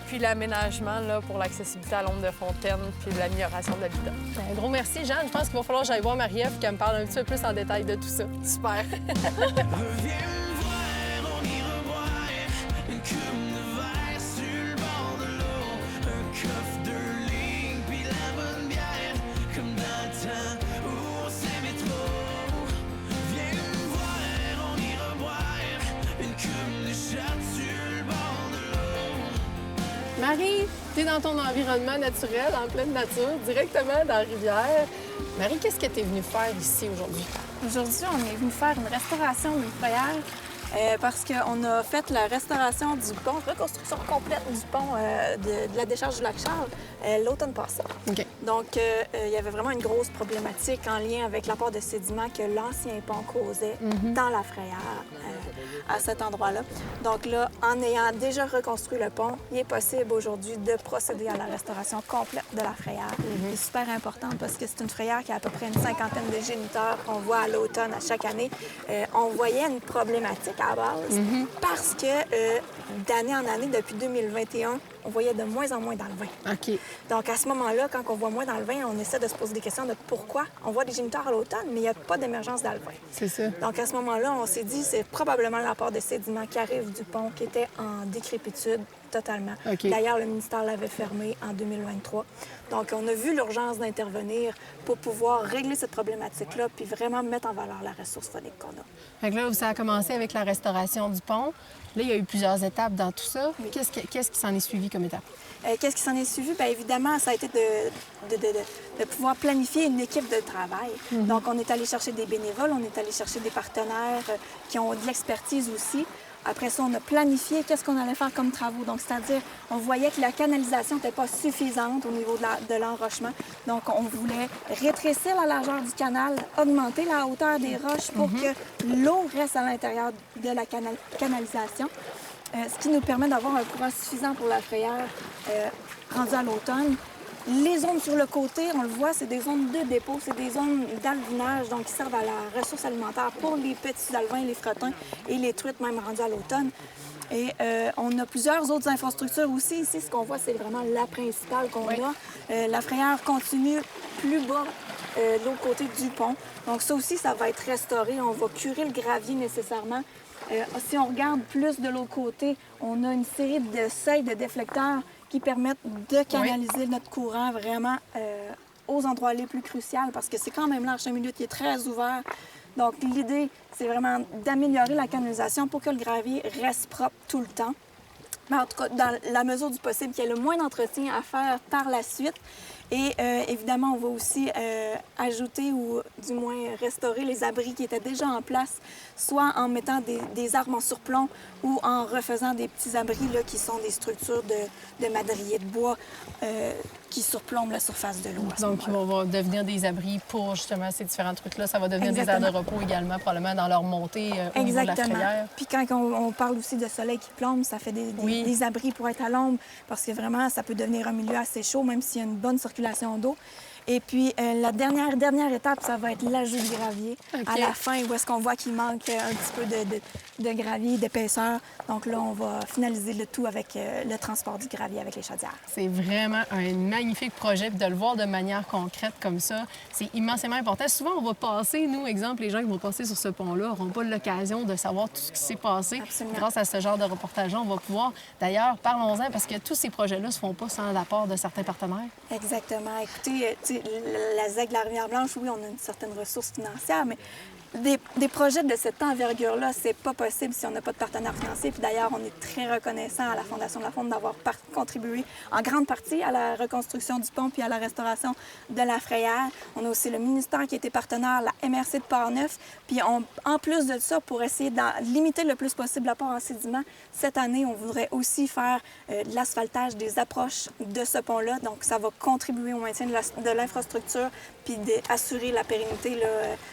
[SPEAKER 9] puis l'aménagement là, pour l'accessibilité à l'ombre de fontaine, puis l'amélioration de l'habitat.
[SPEAKER 8] Un gros merci, Jeanne. Je pense qu'il va falloir que j'aille voir Marie-Ève qu'elle me parle un petit peu plus en détail de tout ça.
[SPEAKER 9] Super.
[SPEAKER 3] Viens me voir, on ira boire une coupe de verre sur le bord de l'eau, un coffre de ligne puis la bonne bière, comme dans le temps où on s'aimait trop. Viens me voir, on ira boire une coupe de shot sur le bord de l'eau.
[SPEAKER 8] Marie, t'es dans ton environnement naturel, en pleine nature, directement dans la rivière. Marie, qu'est-ce que t'es venue faire ici aujourd'hui?
[SPEAKER 10] Aujourd'hui, on est venu faire une restauration d'une frayère parce qu'on a fait la restauration du pont, reconstruction complète du pont de la décharge du lac Charles l'automne passé.
[SPEAKER 8] OK.
[SPEAKER 10] Donc, il y avait vraiment une grosse problématique en lien avec l'apport de sédiments que l'ancien pont causait dans la frayère à cet endroit-là. Donc là, en ayant déjà reconstruit le pont, il est possible aujourd'hui de procéder à la restauration complète de la frayère. C'est super important parce que c'est une frayère qui a à peu près une cinquantaine de géniteurs qu'on voit à l'automne à chaque année. On voyait une problématique à la base parce que d'année en année, depuis 2021, on voyait de moins en moins dans le vin.
[SPEAKER 8] OK.
[SPEAKER 10] Donc, à ce moment-là, quand on voit moins dans le vin, on essaie de se poser des questions de pourquoi. On voit des géniteurs à l'automne, mais il n'y a pas d'émergence dans le vin.
[SPEAKER 8] C'est ça.
[SPEAKER 10] Donc, à ce moment-là, on s'est dit c'est probablement l'apport de sédiments qui arrive du pont qui était en décrépitude totalement.
[SPEAKER 8] OK.
[SPEAKER 10] D'ailleurs, le ministère l'avait fermé en 2023. Donc, on a vu l'urgence d'intervenir pour pouvoir régler cette problématique-là puis vraiment mettre en valeur la ressource phonique qu'on a.
[SPEAKER 8] Fait que là, ça a commencé avec la restauration du pont. Là, il y a eu plusieurs étapes dans tout ça.
[SPEAKER 10] Oui.
[SPEAKER 8] Qu'est-ce qui s'en est suivi comme étape?
[SPEAKER 10] Qu'est-ce qui s'en est suivi? Bien, évidemment, ça a été de pouvoir planifier une équipe de travail. Donc, on est allé chercher des bénévoles, on est allé chercher des partenaires qui ont de l'expertise aussi. Après ça, on a planifié qu'est-ce qu'on allait faire comme travaux. Donc, c'est-à-dire, on voyait que la canalisation n'était pas suffisante au niveau de l'enrochement. Donc, on voulait rétrécir la largeur du canal, augmenter la hauteur des roches pour que l'eau reste à l'intérieur de la canalisation. Ce qui nous permet d'avoir un courant suffisant pour la frayère rendue à l'automne. Les zones sur le côté, on le voit, c'est des zones de dépôt, c'est des zones d'alvinage, donc qui servent à la ressource alimentaire pour les petits alevins, les frettins et les truites, même rendues à l'automne. Et on a plusieurs autres infrastructures aussi. Ici, ce qu'on voit, c'est vraiment la principale qu'on a. La frayère continue plus bas de l'autre côté du pont. Donc ça aussi, ça va être restauré. On va curer le gravier nécessairement. Si on regarde plus de l'autre côté, on a une série de seuils de déflecteurs qui permettent de canaliser notre courant vraiment aux endroits les plus cruciaux parce que c'est quand même l'arche milieu qui est très ouvert. Donc, l'idée, c'est vraiment d'améliorer la canalisation pour que le gravier reste propre tout le temps. Mais en tout cas, dans la mesure du possible, qu'il y ait le moins d'entretien à faire par la suite. Et évidemment, on va aussi ajouter ou du moins restaurer les abris qui étaient déjà en place, soit en mettant des arbres en surplomb ou en refaisant des petits abris là, qui sont des structures de madriers de bois qui surplombent la surface de l'eau.
[SPEAKER 8] Donc, ils vont devenir des abris pour justement ces différents trucs-là. Ça va devenir des aires de repos également, probablement dans leur montée au niveau de la frayère.
[SPEAKER 10] Puis quand on parle aussi de soleil qui plombe, ça fait des abris pour être à l'ombre parce que vraiment, ça peut devenir un milieu assez chaud, même s'il y a une bonne circulation d'eau. Et puis, la dernière étape, ça va être l'ajout de gravier. À la fin, où est-ce qu'on voit qu'il manque un petit peu de gravier, d'épaisseur. Donc là, on va finaliser le tout avec le transport du gravier avec les chaudières.
[SPEAKER 8] C'est vraiment un magnifique projet. Puis de le voir de manière concrète comme ça, c'est immensément important. Souvent, on va passer, nous, exemple, les gens qui vont passer sur ce pont-là n'auront pas l'occasion de savoir tout ce qui s'est passé.
[SPEAKER 10] Absolument.
[SPEAKER 8] Grâce à ce genre de reportage-là, on va pouvoir... D'ailleurs, parlons-en, parce que tous ces projets-là ne se font pas sans l'apport de certains partenaires.
[SPEAKER 10] Exactement. Écoutez, la ZEG de la Rivière-Blanche, oui, on a une certaine ressource financière, mais des projets de cette envergure-là, c'est pas possible si on n'a pas de partenaire financier. Puis d'ailleurs, on est très reconnaissant à la Fondation de la Faune d'avoir contribué en grande partie à la reconstruction du pont puis à la restauration de la frayère. On a aussi le ministère qui était partenaire, la MRC de Port-Neuf. Puis en plus de ça, pour essayer de limiter le plus possible l'apport en sédiments, cette année, on voudrait aussi faire de l'asphaltage des approches de ce pont-là. Donc, ça va contribuer au maintien de l'infrastructure puis d'assurer la pérennité là,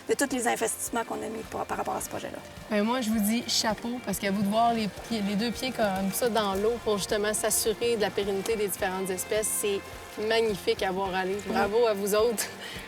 [SPEAKER 10] de tous les investissements qu'on a mis par rapport à ce projet-là.
[SPEAKER 8] Bien, moi, je vous dis chapeau, parce qu'à vous de voir les deux pieds comme ça dans l'eau pour justement s'assurer de la pérennité des différentes espèces, c'est magnifique à voir aller. Bravo à vous autres.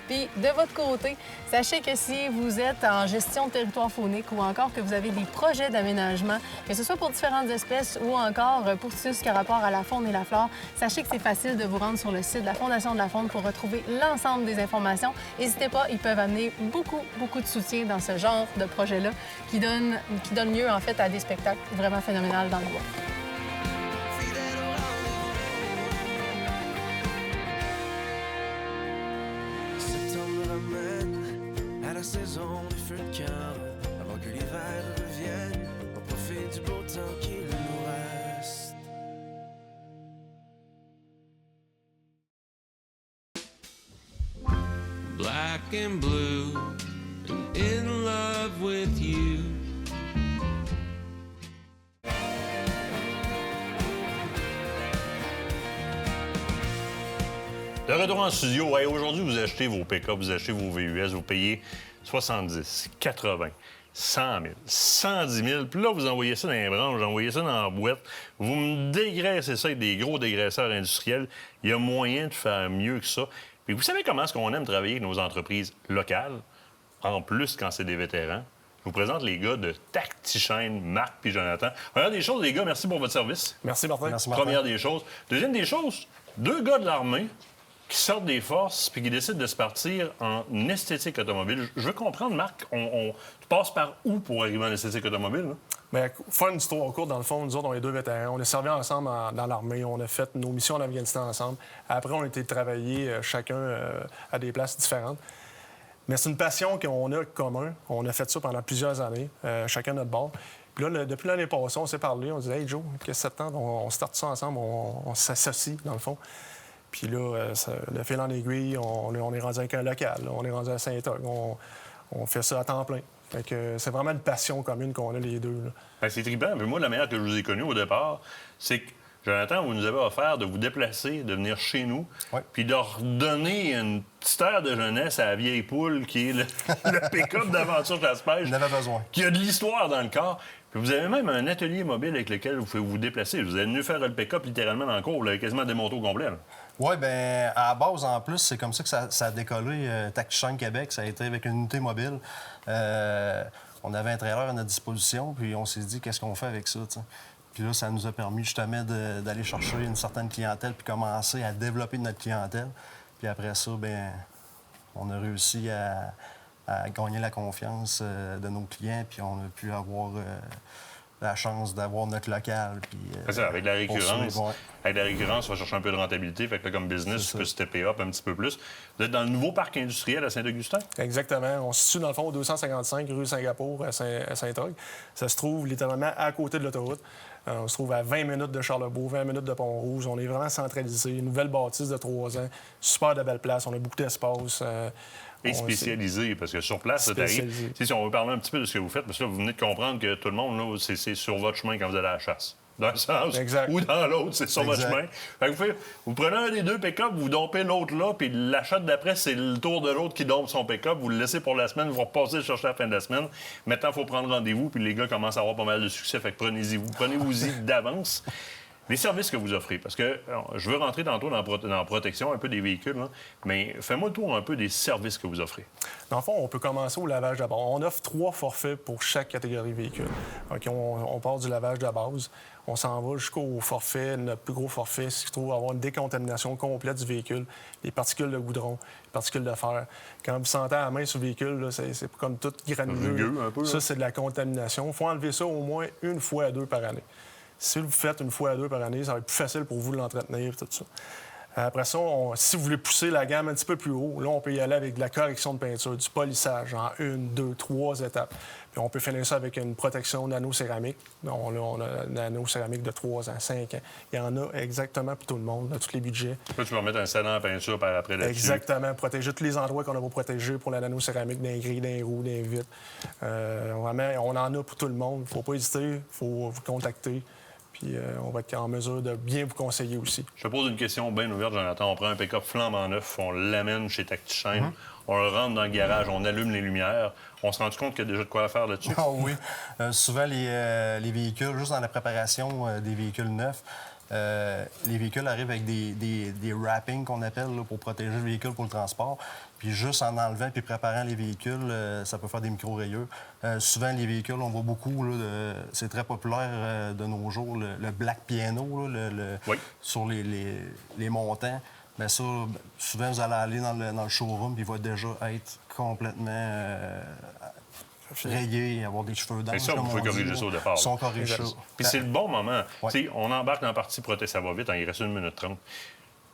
[SPEAKER 8] Puis, de votre côté, sachez que si vous êtes en gestion de territoire faunique ou encore que vous avez des projets d'aménagement, que ce soit pour différentes espèces ou encore pour tout ce qui a rapport à la faune et la flore, sachez que c'est facile de vous rendre sur le site de la Fondation de la faune pour retrouver l'ensemble des informations. N'hésitez pas, ils peuvent amener beaucoup de soutien dans ce genre de projet-là qui donne lieu, en fait, à des spectacles vraiment phénoménaux dans le bois.
[SPEAKER 3] Saison des feux de camp, avant que l'hiver revienne, on profite du beau temps qui nous reste. Black and blue, and in love with you.
[SPEAKER 4] De retour en studio, hey, aujourd'hui, vous achetez vos pick-up, vous achetez vos VUS, vous payez 70, 80, 100 000, 110 000. Puis là, vous envoyez ça dans les branches, vous envoyez ça dans la boîte. Vous me dégraissez ça avec des gros dégraisseurs industriels. Il y a moyen de faire mieux que ça. Puis vous savez comment est-ce qu'on aime travailler avec nos entreprises locales, en plus quand c'est des vétérans? Je vous présente les gars de Tactichain, Marc puis Jonathan. Première des choses, les gars, merci pour votre service.
[SPEAKER 11] Merci, Martin. Merci, Martin.
[SPEAKER 4] Première des choses. Deuxième des choses, 2 gars de l'armée qui sortent des forces puis qui décident de se partir en esthétique automobile. Je veux comprendre, Marc, tu passes par où pour arriver en esthétique automobile? Là?
[SPEAKER 11] Bien, faire une histoire courte, dans le fond, nous autres, on est 2 vétérans. On a servi ensemble dans l'armée. On a fait nos missions en Afghanistan ensemble. Après, on a été travailler chacun à des places différentes. Mais c'est une passion qu'on a commun. On a fait ça pendant plusieurs années, chacun notre bord. Puis là, depuis l'année passée, on s'est parlé. On disait « Hey, Joe, qu'est-ce que ça te tente? On starte ça ensemble. On s'associe, dans le fond. » Puis là, le fil en aiguille, on est rendu avec un local. Là. On est rendu à Saint-Og. On fait ça à temps plein. Fait que c'est vraiment une passion commune qu'on a les deux.
[SPEAKER 4] Ben, c'est trippant. Mais moi, la manière que je vous ai connu au départ, c'est que, Jonathan, vous nous avez offert de vous déplacer, de venir chez nous, puis de redonner une petite heure de jeunesse à la vieille poule qui est le pick-up d'aventure chasse-pêche.
[SPEAKER 12] On avait besoin.
[SPEAKER 4] Qui a de l'histoire dans le corps. Puis vous avez même un atelier mobile avec lequel vous pouvez vous déplacer. Vous êtes venu faire le pick-up littéralement dans le cours. Vous l'avez quasiment démonté au complet. Là.
[SPEAKER 12] Oui, bien, à la base, en plus, c'est comme ça que ça a décollé. Tactichain Québec, ça a été avec une unité mobile. On avait un trailer à notre disposition, puis on s'est dit, qu'est-ce qu'on fait avec ça, t'sais? Puis là, ça nous a permis justement d'aller chercher une certaine clientèle puis commencer à développer notre clientèle. Puis après ça, bien, on a réussi à gagner la confiance de nos clients, puis on a pu avoir la chance d'avoir notre local. Puis,
[SPEAKER 4] avec la récurrence, avec la récurrence, on va chercher un peu de rentabilité. Fait que là, comme business, tu peux stepper up un petit peu plus. Vous êtes dans le nouveau parc industriel à Saint-Augustin?
[SPEAKER 11] Exactement. On se situe, dans le fond, au 255 rue Singapour à Saint-Og. Ça se trouve littéralement à côté de l'autoroute. On se trouve à 20 minutes de Charlebourg, 20 minutes de Pont-Rouge. On est vraiment centralisé. Une nouvelle bâtisse de 3 ans. Super de belle place. On a beaucoup d'espace.
[SPEAKER 4] Et spécialisé, parce que sur place, ça t'arrive. Si on veut parler un petit peu de ce que vous faites, parce que là, vous venez de comprendre que tout le monde, là, c'est sur votre chemin quand vous allez à la chasse. D'un sens ou dans l'autre, c'est sur votre chemin. Fait que vous prenez un des 2 pick-up, vous dompez l'autre là, puis l'achat d'après, c'est le tour de l'autre qui dompe son pick-up. Vous le laissez pour la semaine, vous repassez le chercher à la fin de la semaine. Maintenant, il faut prendre rendez-vous, puis les gars commencent à avoir pas mal de succès. Fait que prenez-vous-y d'avance. Les services que vous offrez, parce que je veux rentrer tantôt dans la protection un peu des véhicules, là, mais fais-moi le tour un peu des services que vous offrez.
[SPEAKER 11] Dans le fond, on peut commencer au lavage de base. On offre 3 forfaits pour chaque catégorie de véhicule. Okay, on part du lavage de base. On s'en va jusqu'au forfait, notre plus gros forfait, ce qui se trouve avoir une décontamination complète du véhicule, les particules de goudron, les particules de fer. Quand vous sentez à la main sur le véhicule, là, c'est comme tout granuleux.
[SPEAKER 4] Un peu,
[SPEAKER 11] ça, c'est de la contamination. Il faut enlever ça au moins 1 fois à 2 par année. Si vous le faites 1 fois à 2 par année, ça va être plus facile pour vous de l'entretenir et tout ça. Après ça, si vous voulez pousser la gamme un petit peu plus haut, là, on peut y aller avec de la correction de peinture, du polissage en 1, 2, 3 étapes. Puis on peut finir ça avec une protection nano-céramique. On a une nano-céramique de 3 ans, 5 ans. Il y en a exactement pour tout le monde, dans tous les budgets.
[SPEAKER 4] Là, tu vas mettre un scellant en peinture par après là-dessus.
[SPEAKER 11] Exactement. Protéger tous les endroits qu'on a beau protéger pour la nano-céramique, d'un grilles, d'un roues, d'un vitres. On en a pour tout le monde. Il ne faut pas hésiter. Il faut vous contacter. Puis on va être en mesure de bien vous conseiller aussi.
[SPEAKER 4] Je te pose une question bien ouverte, Jonathan. On prend un pick-up flambant neuf, on l'amène chez Tactichain, on le rentre dans le garage, on allume les lumières. On se rend compte qu'il y a déjà de quoi faire là-dessus?
[SPEAKER 12] Ah oui. Souvent, les véhicules, juste dans la préparation des véhicules neufs, Les véhicules arrivent avec des wrappings qu'on appelle là, pour protéger le véhicule pour le transport. Puis juste en enlevant puis préparant les véhicules, ça peut faire des micro-rayures. Souvent, les véhicules, on voit beaucoup, là, c'est très populaire de nos jours, le black piano là, sur les montants. Bien ça, souvent, vous allez aller dans le showroom puis il va déjà être complètement rayé, avoir des cheveux d'ange.
[SPEAKER 4] C'est ça, vous pouvez corriger ça au départ.
[SPEAKER 12] Ils sont corrigés.
[SPEAKER 4] Puis c'est le bon moment. On embarque dans la partie protéger, ça va vite, il reste 1 minute 30.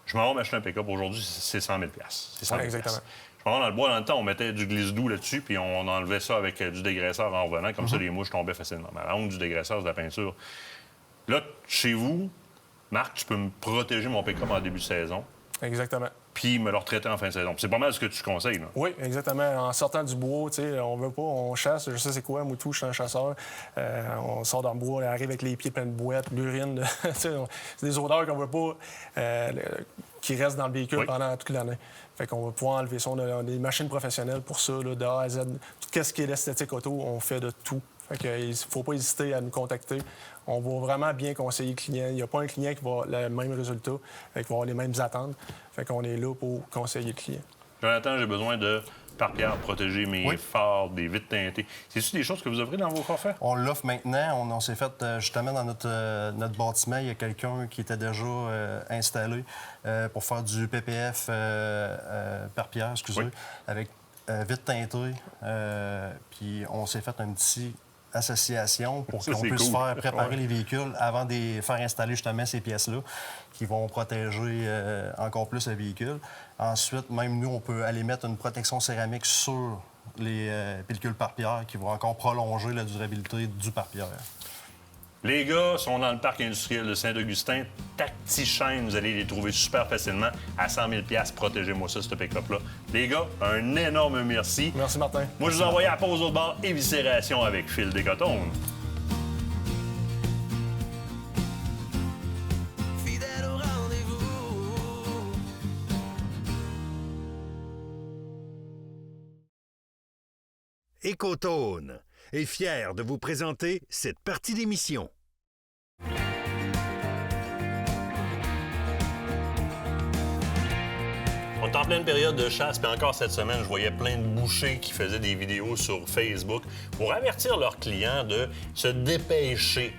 [SPEAKER 4] Je m'en vais m'acheter un pick-up. Aujourd'hui, c'est 100 000 C'est 100 000
[SPEAKER 11] exactement.
[SPEAKER 4] Je m'en vais dans le bois. Dans le temps, on mettait du glisse-doux là-dessus, puis on enlevait ça avec du dégraisseur en revenant. Comme ça, les mouches tombaient facilement. Mais la honte du dégraisseur, c'est de la peinture. Là, chez vous, Marc, tu peux me protéger mon pick-up en début de saison.
[SPEAKER 11] Exactement.
[SPEAKER 4] Puis me le retraiter en fin de saison. C'est pas mal ce que tu conseilles, là.
[SPEAKER 11] Oui, exactement. En sortant du bois, tu sais, on veut pas, on chasse, je sais c'est quoi, moi tout, je suis un chasseur. On sort dans le bois, on arrive avec les pieds pleins de boîtes, l'urine, c'est des odeurs qu'on veut pas qui restent dans le véhicule pendant toute l'année. Fait qu'on va pouvoir enlever ça. On a des machines professionnelles pour ça, là, de A à Z. Tout ce qui est l'esthétique auto, on fait de tout. Fait qu'il ne faut pas hésiter à nous contacter. On va vraiment bien conseiller le client. Il n'y a pas un client qui va avoir le même résultat, qui va avoir les mêmes attentes. Fait qu'on est là pour conseiller le client.
[SPEAKER 4] Jonathan, j'ai besoin de pare-pierre protéger mes phares, des vitres teintées. C'est-tu des choses que vous offrez dans vos forfaits?
[SPEAKER 12] On l'offre maintenant. On s'est fait, justement, dans notre bâtiment, il y a quelqu'un qui était déjà installé pour faire du PPF pare-pierre, avec vitres teintées. Puis on s'est fait un petit association pour qu'on puisse faire préparer les véhicules avant de faire installer justement ces pièces-là qui vont protéger encore plus le véhicule. Ensuite, même nous, on peut aller mettre une protection céramique sur les pellicules pare-pierre qui vont encore prolonger la durabilité du pare-pierre.
[SPEAKER 4] Les gars sont dans le parc industriel de Saint-Augustin. Tactichaine, vous allez les trouver super facilement à 100 000 $. Protégez-moi ça, ce pick-up-là. Les gars, un énorme merci.
[SPEAKER 11] Merci, Martin.
[SPEAKER 4] Moi, je vous envoie à la pause au bord éviscération avec Phil Descotones.
[SPEAKER 3] Fidèle au rendez-vous.
[SPEAKER 5] Écotone est fier de vous présenter cette partie d'émission.
[SPEAKER 4] On est en pleine période de chasse, puis encore cette semaine, je voyais plein de bouchers qui faisaient des vidéos sur Facebook pour avertir leurs clients de se dépêcher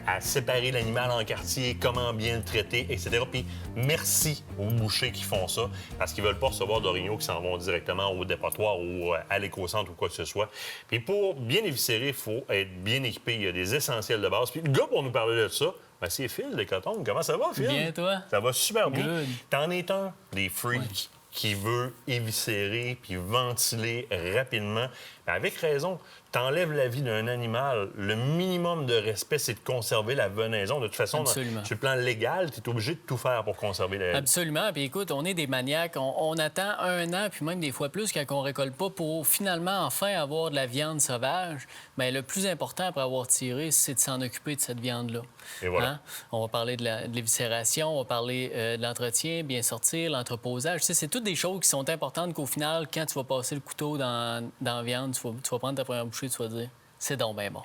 [SPEAKER 4] à séparer l'animal en quartier, comment bien le traiter, etc. Puis merci aux bouchers qui font ça, parce qu'ils veulent pas recevoir d'orignaux qui s'en vont directement au dépotoir ou à l'éco-centre ou quoi que ce soit. Puis pour bien éviscérer, il faut être bien équipé. Il y a des essentiels de base. Puis le gars, pour nous parler de ça, ben c'est Phil Descotones. Comment ça va, Phil?
[SPEAKER 6] Bien, toi?
[SPEAKER 4] Ça va super bien.
[SPEAKER 6] Good.
[SPEAKER 4] T'en es un des freaks qui veut éviscérer puis ventiler rapidement. Ben avec raison. T'enlèves la vie d'un animal, le minimum de respect, c'est de conserver la venaison. De toute façon, sur le plan légal, tu es obligé de tout faire pour conserver la vie.
[SPEAKER 6] Absolument. Puis écoute, on est des maniaques. On attend 1 an, puis même des fois plus, quand on récolte pas, pour finalement enfin avoir de la viande sauvage. Bien, le plus important après avoir tiré, c'est de s'en occuper de cette viande-là.
[SPEAKER 4] Et voilà.
[SPEAKER 6] Hein? On va parler de l'éviscération, on va parler de l'entretien, bien sortir, l'entreposage. Tu sais, c'est toutes des choses qui sont importantes qu'au final, quand tu vas passer le couteau dans la viande, tu vas prendre ta première bouchée, tu vas dire « c'est donc bien bon ».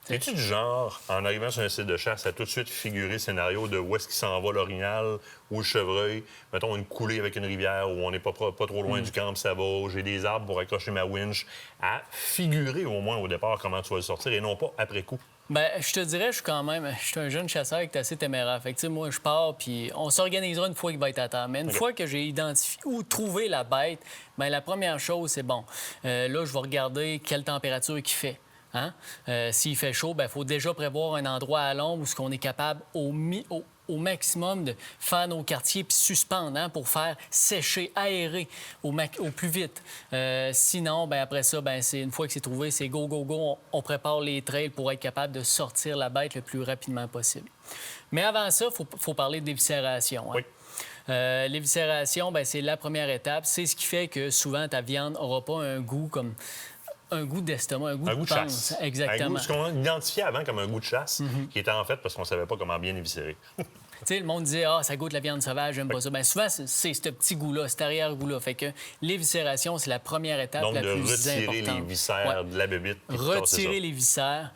[SPEAKER 4] Es-tu du genre, en arrivant sur un site de chasse, à tout de suite figurer le scénario de où est-ce qu'il s'en va l'orignal ou le chevreuil? Mettons une coulée avec une rivière où on n'est pas trop loin du camp, ça va, j'ai des arbres pour accrocher ma winch. À figurer au moins au départ comment tu vas le sortir et non pas après coup.
[SPEAKER 6] Bien, je te dirais, je suis un jeune chasseur qui est assez téméraire. Fait que, tu sais, moi, je pars, puis on s'organisera une fois qu'il va être à terre. Mais une fois que j'ai identifié ou trouvé la bête, bien, la première chose, c'est bon. Là, je vais regarder quelle température il fait. Hein? S'il fait chaud, il faut déjà prévoir un endroit à l'ombre où on est capable au maximum de faire nos quartiers puis suspendre pour faire sécher, aérer au plus vite. Sinon, après ça, c'est une fois que c'est trouvé, c'est go, go, go. On prépare les trails pour être capable de sortir la bête le plus rapidement possible. Mais avant ça, il faut parler d'éviscération. Hein? Oui. L'éviscération, c'est la première étape. C'est ce qui fait que souvent, ta viande n'aura pas un goût comme... Un goût d'estomac, un goût de chasse. Exactement.
[SPEAKER 4] Ce qu'on identifiait avant comme un goût de chasse, qui était en fait parce qu'on ne savait pas comment bien éviscérer.
[SPEAKER 6] Tu sais, le monde disait « Ah, ça goûte la viande sauvage, j'aime pas ça ». Bien, souvent, c'est ce petit goût-là, cet arrière-goût-là. Fait que l'éviscération, c'est la première étape la plus importante.
[SPEAKER 4] Donc, de retirer les viscères de la bébite.
[SPEAKER 6] Retirer les viscères.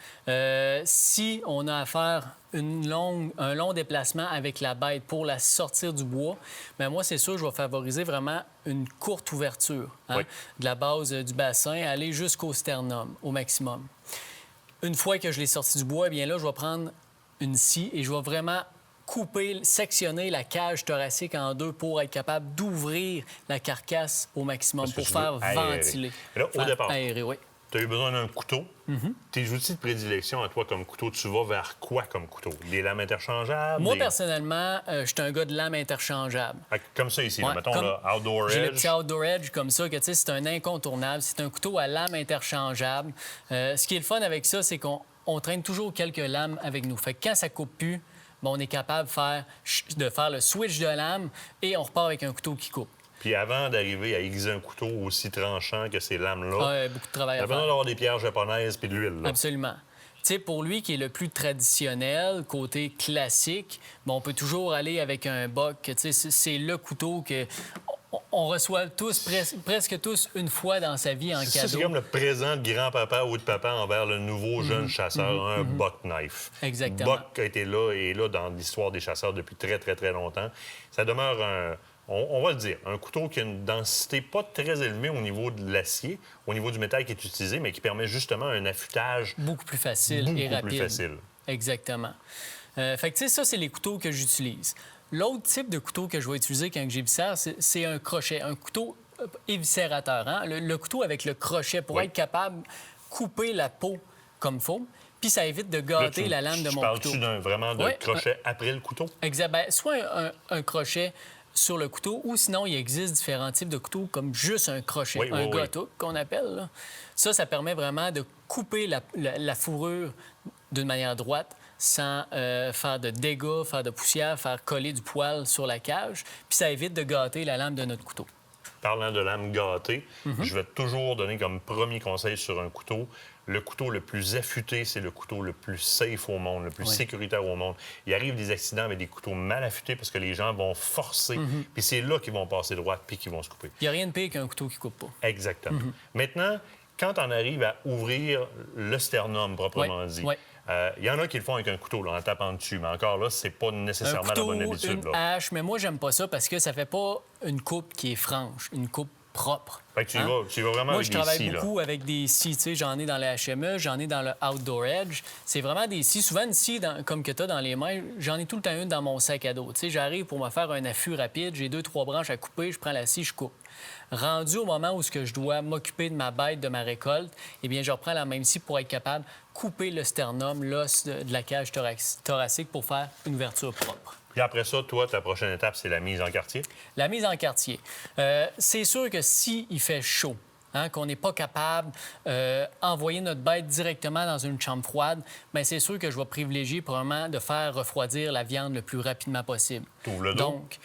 [SPEAKER 6] Si on a affaire un long déplacement avec la bête pour la sortir du bois, bien, moi, c'est sûr que je vais favoriser vraiment une courte ouverture de la base du bassin, aller jusqu'au sternum au maximum. Une fois que je l'ai sorti du bois, bien là, je vais prendre une scie et je vais vraiment sectionner la cage thoracique en deux pour être capable d'ouvrir la carcasse au maximum, pour faire ventiler.
[SPEAKER 4] Et là, au départ,
[SPEAKER 6] aérer, oui.
[SPEAKER 4] Tu as eu besoin d'un couteau. Tes outils de prédilection à toi comme couteau, tu vas vers quoi comme couteau? Des lames interchangeables?
[SPEAKER 6] Moi, personnellement, je suis un gars de lames interchangeables.
[SPEAKER 4] Comme ça ici, là, mettons, là, Outdoor Edge.
[SPEAKER 6] J'ai le petit Outdoor Edge comme ça, que tu sais, c'est un incontournable. C'est un couteau à lames interchangeables. Ce qui est le fun avec ça, c'est qu'on traîne toujours quelques lames avec nous. Fait que quand ça coupe plus, bien, on est capable de faire le switch de lame et on repart avec un couteau qui coupe.
[SPEAKER 4] Puis avant d'arriver à aiguiser un couteau aussi tranchant que ces lames-là,
[SPEAKER 6] beaucoup de travail
[SPEAKER 4] il y a besoin d'avoir des pierres japonaises puis de l'huile. Là.
[SPEAKER 6] Absolument. Tu sais, pour lui qui est le plus traditionnel, côté classique, on peut toujours aller avec un buck. Tu sais, c'est le couteau que on reçoit tous, presque tous, une fois dans sa vie en cadeau.
[SPEAKER 4] C'est comme le présent de grand-papa ou de papa envers le nouveau jeune chasseur, un buck knife.
[SPEAKER 6] Exactement.
[SPEAKER 4] Buck a été là et est là dans l'histoire des chasseurs depuis très, très, très longtemps. Ça demeure on va le dire, un couteau qui a une densité pas très élevée au niveau de l'acier, au niveau du métal qui est utilisé, mais qui permet justement un affûtage
[SPEAKER 6] beaucoup plus facile et rapide.
[SPEAKER 4] Plus facile.
[SPEAKER 6] Exactement. Fait que, tu sais, ça, c'est les couteaux que j'utilise. L'autre type de couteau que je vais utiliser quand j'éviscère, c'est un crochet, un couteau éviscérateur. Hein? Le couteau avec le crochet pour être capable de couper la peau comme il faut. Puis ça évite de gâter la lame de mon couteau.
[SPEAKER 4] Parles-tu vraiment de crochet après le couteau? Exact.
[SPEAKER 6] Bien, soit un crochet sur le couteau, ou sinon, il existe différents types de couteaux, comme juste un crochet, un gut-hook qu'on appelle. Là. Ça permet vraiment de couper la fourrure d'une manière droite sans faire de dégâts, faire de poussière, faire coller du poil sur la cage. Puis ça évite de gâter la lame de notre couteau.
[SPEAKER 4] Parlant de lame gâtée, je vais toujours donner comme premier conseil sur un couteau, le couteau le plus affûté, c'est le couteau le plus safe au monde, le plus sécuritaire au monde. Il arrive des accidents avec des couteaux mal affûtés parce que les gens vont forcer, puis c'est là qu'ils vont passer droite puis qu'ils vont se couper.
[SPEAKER 6] Il n'y a rien de pire qu'un couteau qui coupe pas.
[SPEAKER 4] Exactement. Maintenant, quand on arrive à ouvrir le sternum proprement dit, il y en a qui le font avec un couteau, là, en tapant dessus, mais encore là, c'est pas nécessairement la bonne habitude.
[SPEAKER 6] Une hache, mais moi, j'aime pas ça parce que ça fait pas une coupe qui est franche, une coupe propre.
[SPEAKER 4] Fait que tu y vas vraiment
[SPEAKER 6] moi,
[SPEAKER 4] avec des scies.
[SPEAKER 6] Moi, je travaille beaucoup avec des scies. Tu sais, j'en ai dans le HME, j'en ai dans le Outdoor Edge. C'est vraiment des scies. Souvent, une scie comme que tu as dans les mains, j'en ai tout le temps une dans mon sac à dos. Tu sais, j'arrive pour me faire un affût rapide, j'ai 2-3 branches à couper, je prends la scie, je coupe. Rendu au moment où je dois m'occuper de ma bête, de ma récolte, eh bien, je reprends la même scie pour être capable de couper le sternum, l'os de la cage thoracique pour faire une ouverture propre.
[SPEAKER 4] Puis après ça, toi, ta prochaine étape, c'est la mise en quartier?
[SPEAKER 6] La mise en quartier. C'est sûr que s'il fait chaud, qu'on n'est pas capable d'envoyer notre bête directement dans une chambre froide, bien, c'est sûr que je vais privilégier probablement de faire refroidir la viande le plus rapidement possible.
[SPEAKER 4] T'ouvres le dos?
[SPEAKER 6] Donc,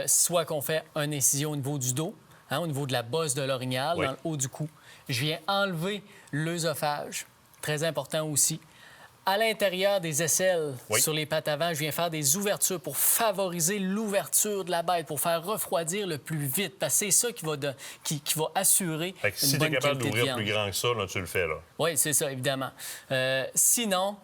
[SPEAKER 6] soit qu'on fait une incision au niveau du dos, au niveau de la bosse de l'orignal, dans le haut du cou. Je viens enlever l'œsophage, très important aussi. À l'intérieur des aisselles, sur les pattes avant, je viens faire des ouvertures pour favoriser l'ouverture de la bête, pour faire refroidir le plus vite. Parce que c'est ça qui va assurer
[SPEAKER 4] fait que
[SPEAKER 6] une
[SPEAKER 4] si
[SPEAKER 6] bonne
[SPEAKER 4] tu es capable d'ouvrir
[SPEAKER 6] viande.
[SPEAKER 4] plus grand que ça, là, tu le fais, là.
[SPEAKER 6] Oui, c'est ça, évidemment. Sinon,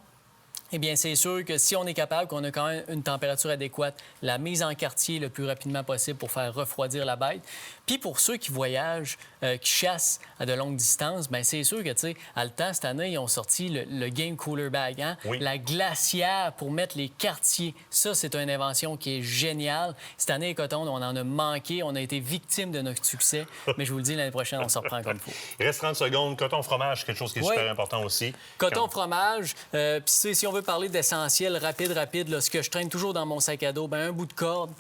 [SPEAKER 6] eh bien, c'est sûr que si on est capable, qu'on a quand même une température adéquate, la mise en quartier le plus rapidement possible pour faire refroidir la bête. Puis pour ceux qui voyagent, qui chassent à de longues distances, bien, c'est sûr que, tu sais, à le temps, cette année, ils ont sorti le Game Cooler Bag, la glacière pour mettre les quartiers. Ça, c'est une invention qui est géniale. Cette année, Coton, on en a manqué. On a été victime de notre succès. Mais je vous le dis, l'année prochaine, on s'en reprend comme il faut.
[SPEAKER 4] Il reste 30 secondes. Coton fromage, quelque chose qui est super important aussi.
[SPEAKER 6] Coton fromage. Puis si on veut parler d'essentiel rapide, là, ce que je traîne toujours dans mon sac à dos, bien, un bout de corde,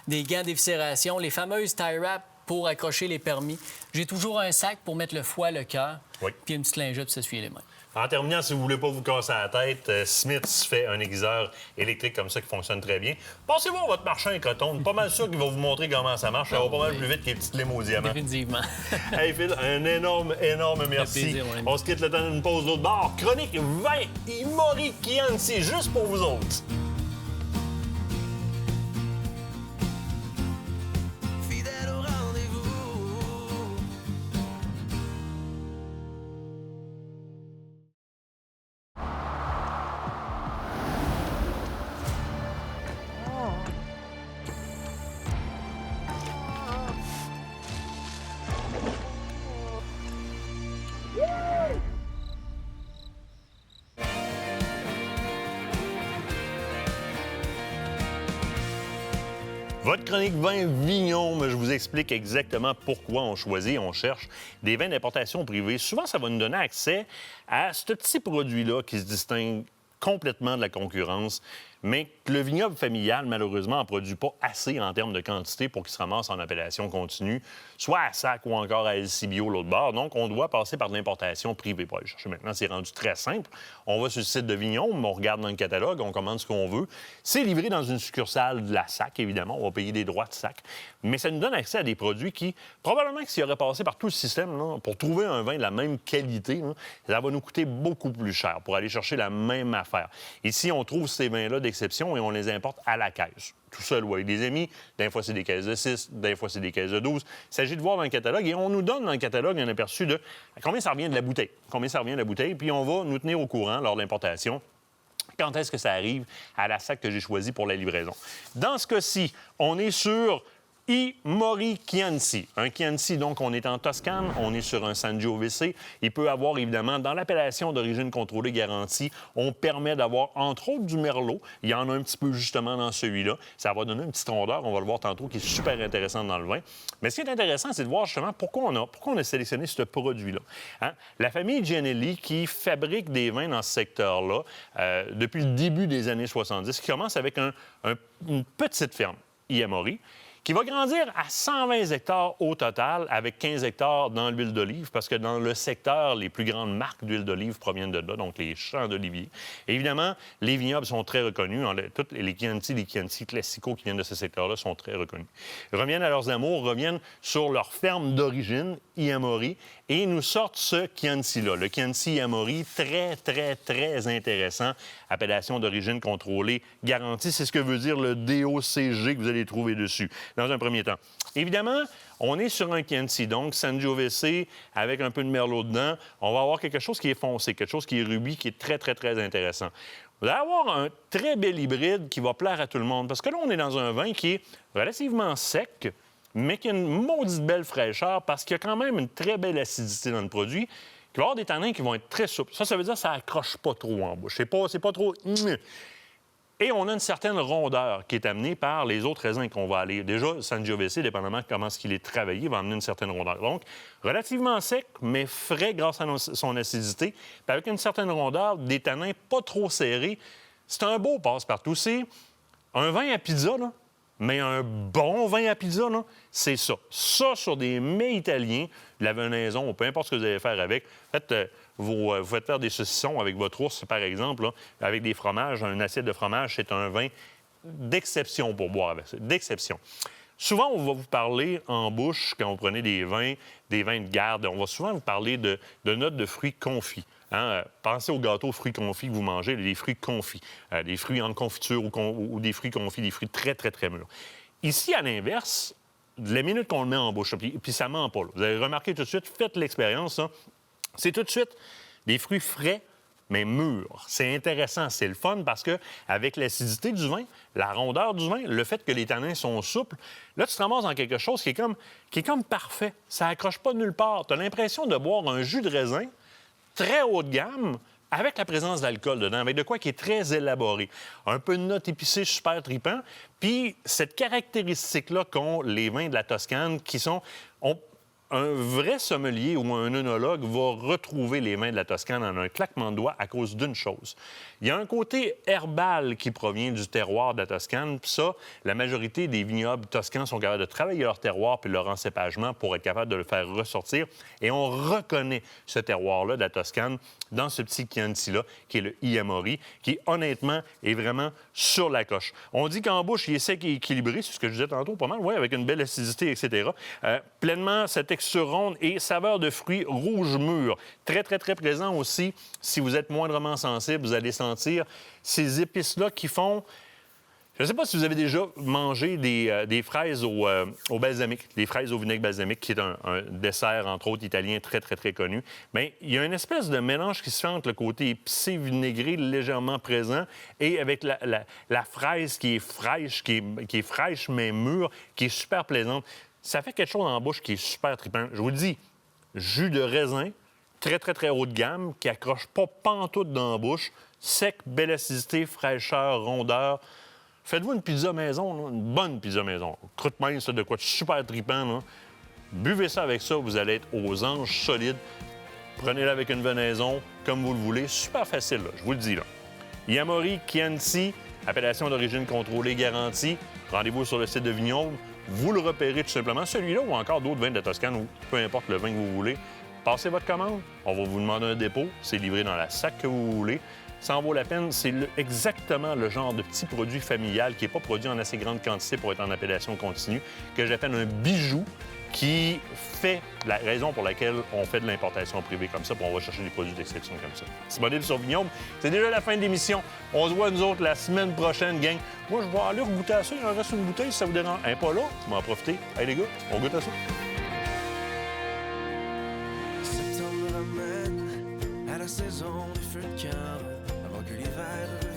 [SPEAKER 6] des gants d'éviscération, les fameuses tie wraps pour accrocher les permis. J'ai toujours un sac pour mettre le foie, le cœur, puis une petite lingette pour s'essuyer les mains.
[SPEAKER 4] En terminant, si vous ne voulez pas vous casser la tête, Smith fait un aiguiseur électrique comme ça qui fonctionne très bien. Passez voir votre marchand et Coton. Pas mal sûr qu'il va vous montrer comment ça marche. Ça va pas mal plus vite que les petites limes au diamant.
[SPEAKER 6] Définitivement.
[SPEAKER 4] Hey Phil, un énorme merci.
[SPEAKER 6] Plaisir,
[SPEAKER 4] on se quitte le temps d'une pause l'autre bord. Chronique 20, Imori Chianti, juste pour vous autres. Votre chronique vin vignon, mais je vous explique exactement pourquoi on choisit, on cherche des vins d'importation privée. Souvent, ça va nous donner accès à ce petit produit-là qui se distingue complètement de la concurrence, mais que le vignoble familial, malheureusement, n'en produit pas assez en termes de quantité pour qu'il se ramasse en appellation continue, soit à Sac ou encore à LCBio, l'autre bord. Donc, on doit passer par de l'importation privée pour aller chercher. Maintenant, c'est rendu très simple. On va sur le site de Vignon, on regarde dans le catalogue, on commande ce qu'on veut. C'est livré dans une succursale de la Sac, évidemment. On va payer des droits de Sac. Mais ça nous donne accès à des produits qui, probablement que s'il aurait passé par tout le système, là, pour trouver un vin de la même qualité, là, ça va nous coûter beaucoup plus cher pour aller chercher la même affaire. Ici, on trouve ces vins-là d'exception et on les importe à la caisse. Tout seul ou avec des amis. Des fois, c'est des caisses de 6, des fois, c'est des caisses de 12. Il s'agit de voir dans le catalogue et on nous donne dans le catalogue un aperçu de combien ça revient de la bouteille. Combien ça revient de la bouteille, puis on va nous tenir au courant lors de l'importation. Quand est-ce que ça arrive à la Sac que j'ai choisi pour la livraison? Dans ce cas-ci, on est sur I. Mori Chianti. Un Chianti, donc, on est en Toscane, on est sur un Sangiovese. Il peut avoir, évidemment, dans l'appellation d'origine contrôlée garantie, on permet d'avoir, entre autres, du Merlot. Il y en a un petit peu, justement, dans celui-là. Ça va donner une petite rondeur, on va le voir tantôt, qui est super intéressante dans le vin. Mais ce qui est intéressant, c'est de voir, justement, pourquoi on a sélectionné ce produit-là. Hein? La famille Gianelli, qui fabrique des vins dans ce secteur-là depuis le début des années 70, qui commence avec une petite ferme, I. Mori, qui va grandir à 120 hectares au total, avec 15 hectares dans l'huile d'olive, parce que dans le secteur, les plus grandes marques d'huile d'olive proviennent de là, donc les champs d'olivier. Évidemment, les vignobles sont très reconnus. Tous les Chianti classicaux qui viennent de ce secteur-là sont très reconnus. Ils reviennent à leurs amours, reviennent sur leur ferme d'origine, I. Mori, et nous sortent ce Chianti-là. Le Chianti I. Mori, très, très, très intéressant. Appellation d'origine contrôlée garantie, c'est ce que veut dire le DOCG que vous allez trouver dessus, dans un premier temps. Évidemment, on est sur un Chianti, donc Sangiovese avec un peu de Merlot dedans. On va avoir quelque chose qui est foncé, quelque chose qui est rubis, qui est très, très, très intéressant. Vous allez avoir un très bel hybride qui va plaire à tout le monde, parce que là, on est dans un vin qui est relativement sec, mais qui a une maudite belle fraîcheur, parce qu'il y a quand même une très belle acidité dans le produit, qui va avoir des tanins qui vont être très souples. Ça veut dire que ça accroche pas trop en bouche. C'est pas trop... Et on a une certaine rondeur qui est amenée par les autres raisins qu'on va aller. Déjà, Sangiovese, dépendamment de comment il est travaillé, va amener une certaine rondeur. Donc, relativement sec, mais frais grâce à son acidité, puis avec une certaine rondeur, des tanins pas trop serrés. C'est un beau passe-partout. C'est un vin à pizza, là, mais un bon vin à pizza, là, c'est ça. Ça, sur des mets italiens, de la venaison, ou peu importe ce que vous allez faire avec. Vous faites faire des saucissons avec votre ours, par exemple, là, avec des fromages. Un assiette de fromage, c'est un vin d'exception pour boire avec ça. D'exception. Souvent, on va vous parler en bouche, quand vous prenez des vins de garde, on va souvent vous parler de notes de fruits confits. Hein? Pensez aux gâteaux fruits confits que vous mangez, des fruits confits, des fruits en confiture ou des fruits confits, des fruits très, très, très mûrs. Ici, à l'inverse, la minute qu'on le met en bouche, puis ça ment pas. Là. Vous avez remarqué tout de suite, faites l'expérience, hein? C'est tout de suite des fruits frais, mais mûrs. C'est intéressant, c'est le fun parce que avec l'acidité du vin, la rondeur du vin, le fait que les tanins sont souples, là, tu te ramasses dans quelque chose qui est comme parfait. Ça accroche pas de nulle part. Tu as l'impression de boire un jus de raisin très haut de gamme avec la présence d'alcool dedans, avec de quoi qui est très élaboré. Un peu de notes épicées super tripant. Puis cette caractéristique-là qu'ont les vins de la Toscane qui sont... Un vrai sommelier ou un œnologue va retrouver les vins de la Toscane en un claquement de doigts à cause d'une chose. Il y a un côté herbal qui provient du terroir de la Toscane. Puis ça, la majorité des vignobles toscans sont capables de travailler leur terroir puis leur encépagement pour être capables de le faire ressortir. Et on reconnaît ce terroir-là de la Toscane dans ce petit Chianti-là, qui est le I. Mori, qui, honnêtement, est vraiment sur la coche. On dit qu'en bouche, il est sec et équilibré, c'est ce que je disais tantôt, pas mal, oui, avec une belle acidité, etc. Pleinement, cette texture ronde et saveur de fruits rouges mûrs. Très, très, très présent aussi. Si vous êtes moindrement sensible, vous allez sentir ces épices-là qui font... Je ne sais pas si vous avez déjà mangé des fraises au balsamique, des fraises au vinaigre balsamique, qui est un dessert, entre autres, italien très, très, très connu. Bien, il y a une espèce de mélange qui se fait entre le côté épicé, vinaigré, légèrement présent, et avec la fraise qui est fraîche, qui est fraîche, mais mûre, qui est super plaisante. Ça fait quelque chose en bouche qui est super trippant. Je vous le dis, jus de raisin, très, très, très haut de gamme, qui accroche pas pantoute dans la bouche, sec, belle acidité, fraîcheur, rondeur. Faites-vous une pizza maison, là, une bonne pizza maison. Croûte mince, de quoi de super trippant. Là. Buvez ça avec ça, vous allez être aux anges solides. Prenez-la avec une venaison, comme vous le voulez. Super facile, là, je vous le dis. Là. Yamori Chianti, appellation d'origine contrôlée garantie. Rendez-vous sur le site de Vignoble. Vous le repérez tout simplement. Celui-là ou encore d'autres vins de la Toscane, ou peu importe le vin que vous voulez. Passez votre commande. On va vous demander un dépôt. C'est livré dans la sac que vous voulez. Ça en vaut la peine. C'est exactement le genre de petit produit familial qui n'est pas produit en assez grande quantité pour être en appellation continue, que j'appelle un bijou, qui fait la raison pour laquelle on fait de l'importation privée comme ça, puis on va chercher des produits d'exception comme ça. Disponible sur Vignoble. C'est déjà la fin de l'émission. On se voit, nous autres, la semaine prochaine, gang. Moi, je vais aller goûter à ça. Il en reste une bouteille, si ça vous dérange. Pas là, tu m'en en profiter. Hey, les gars, on goûte à ça.
[SPEAKER 3] Septembre ramène à la saison des feux de camp, avant que l'hiver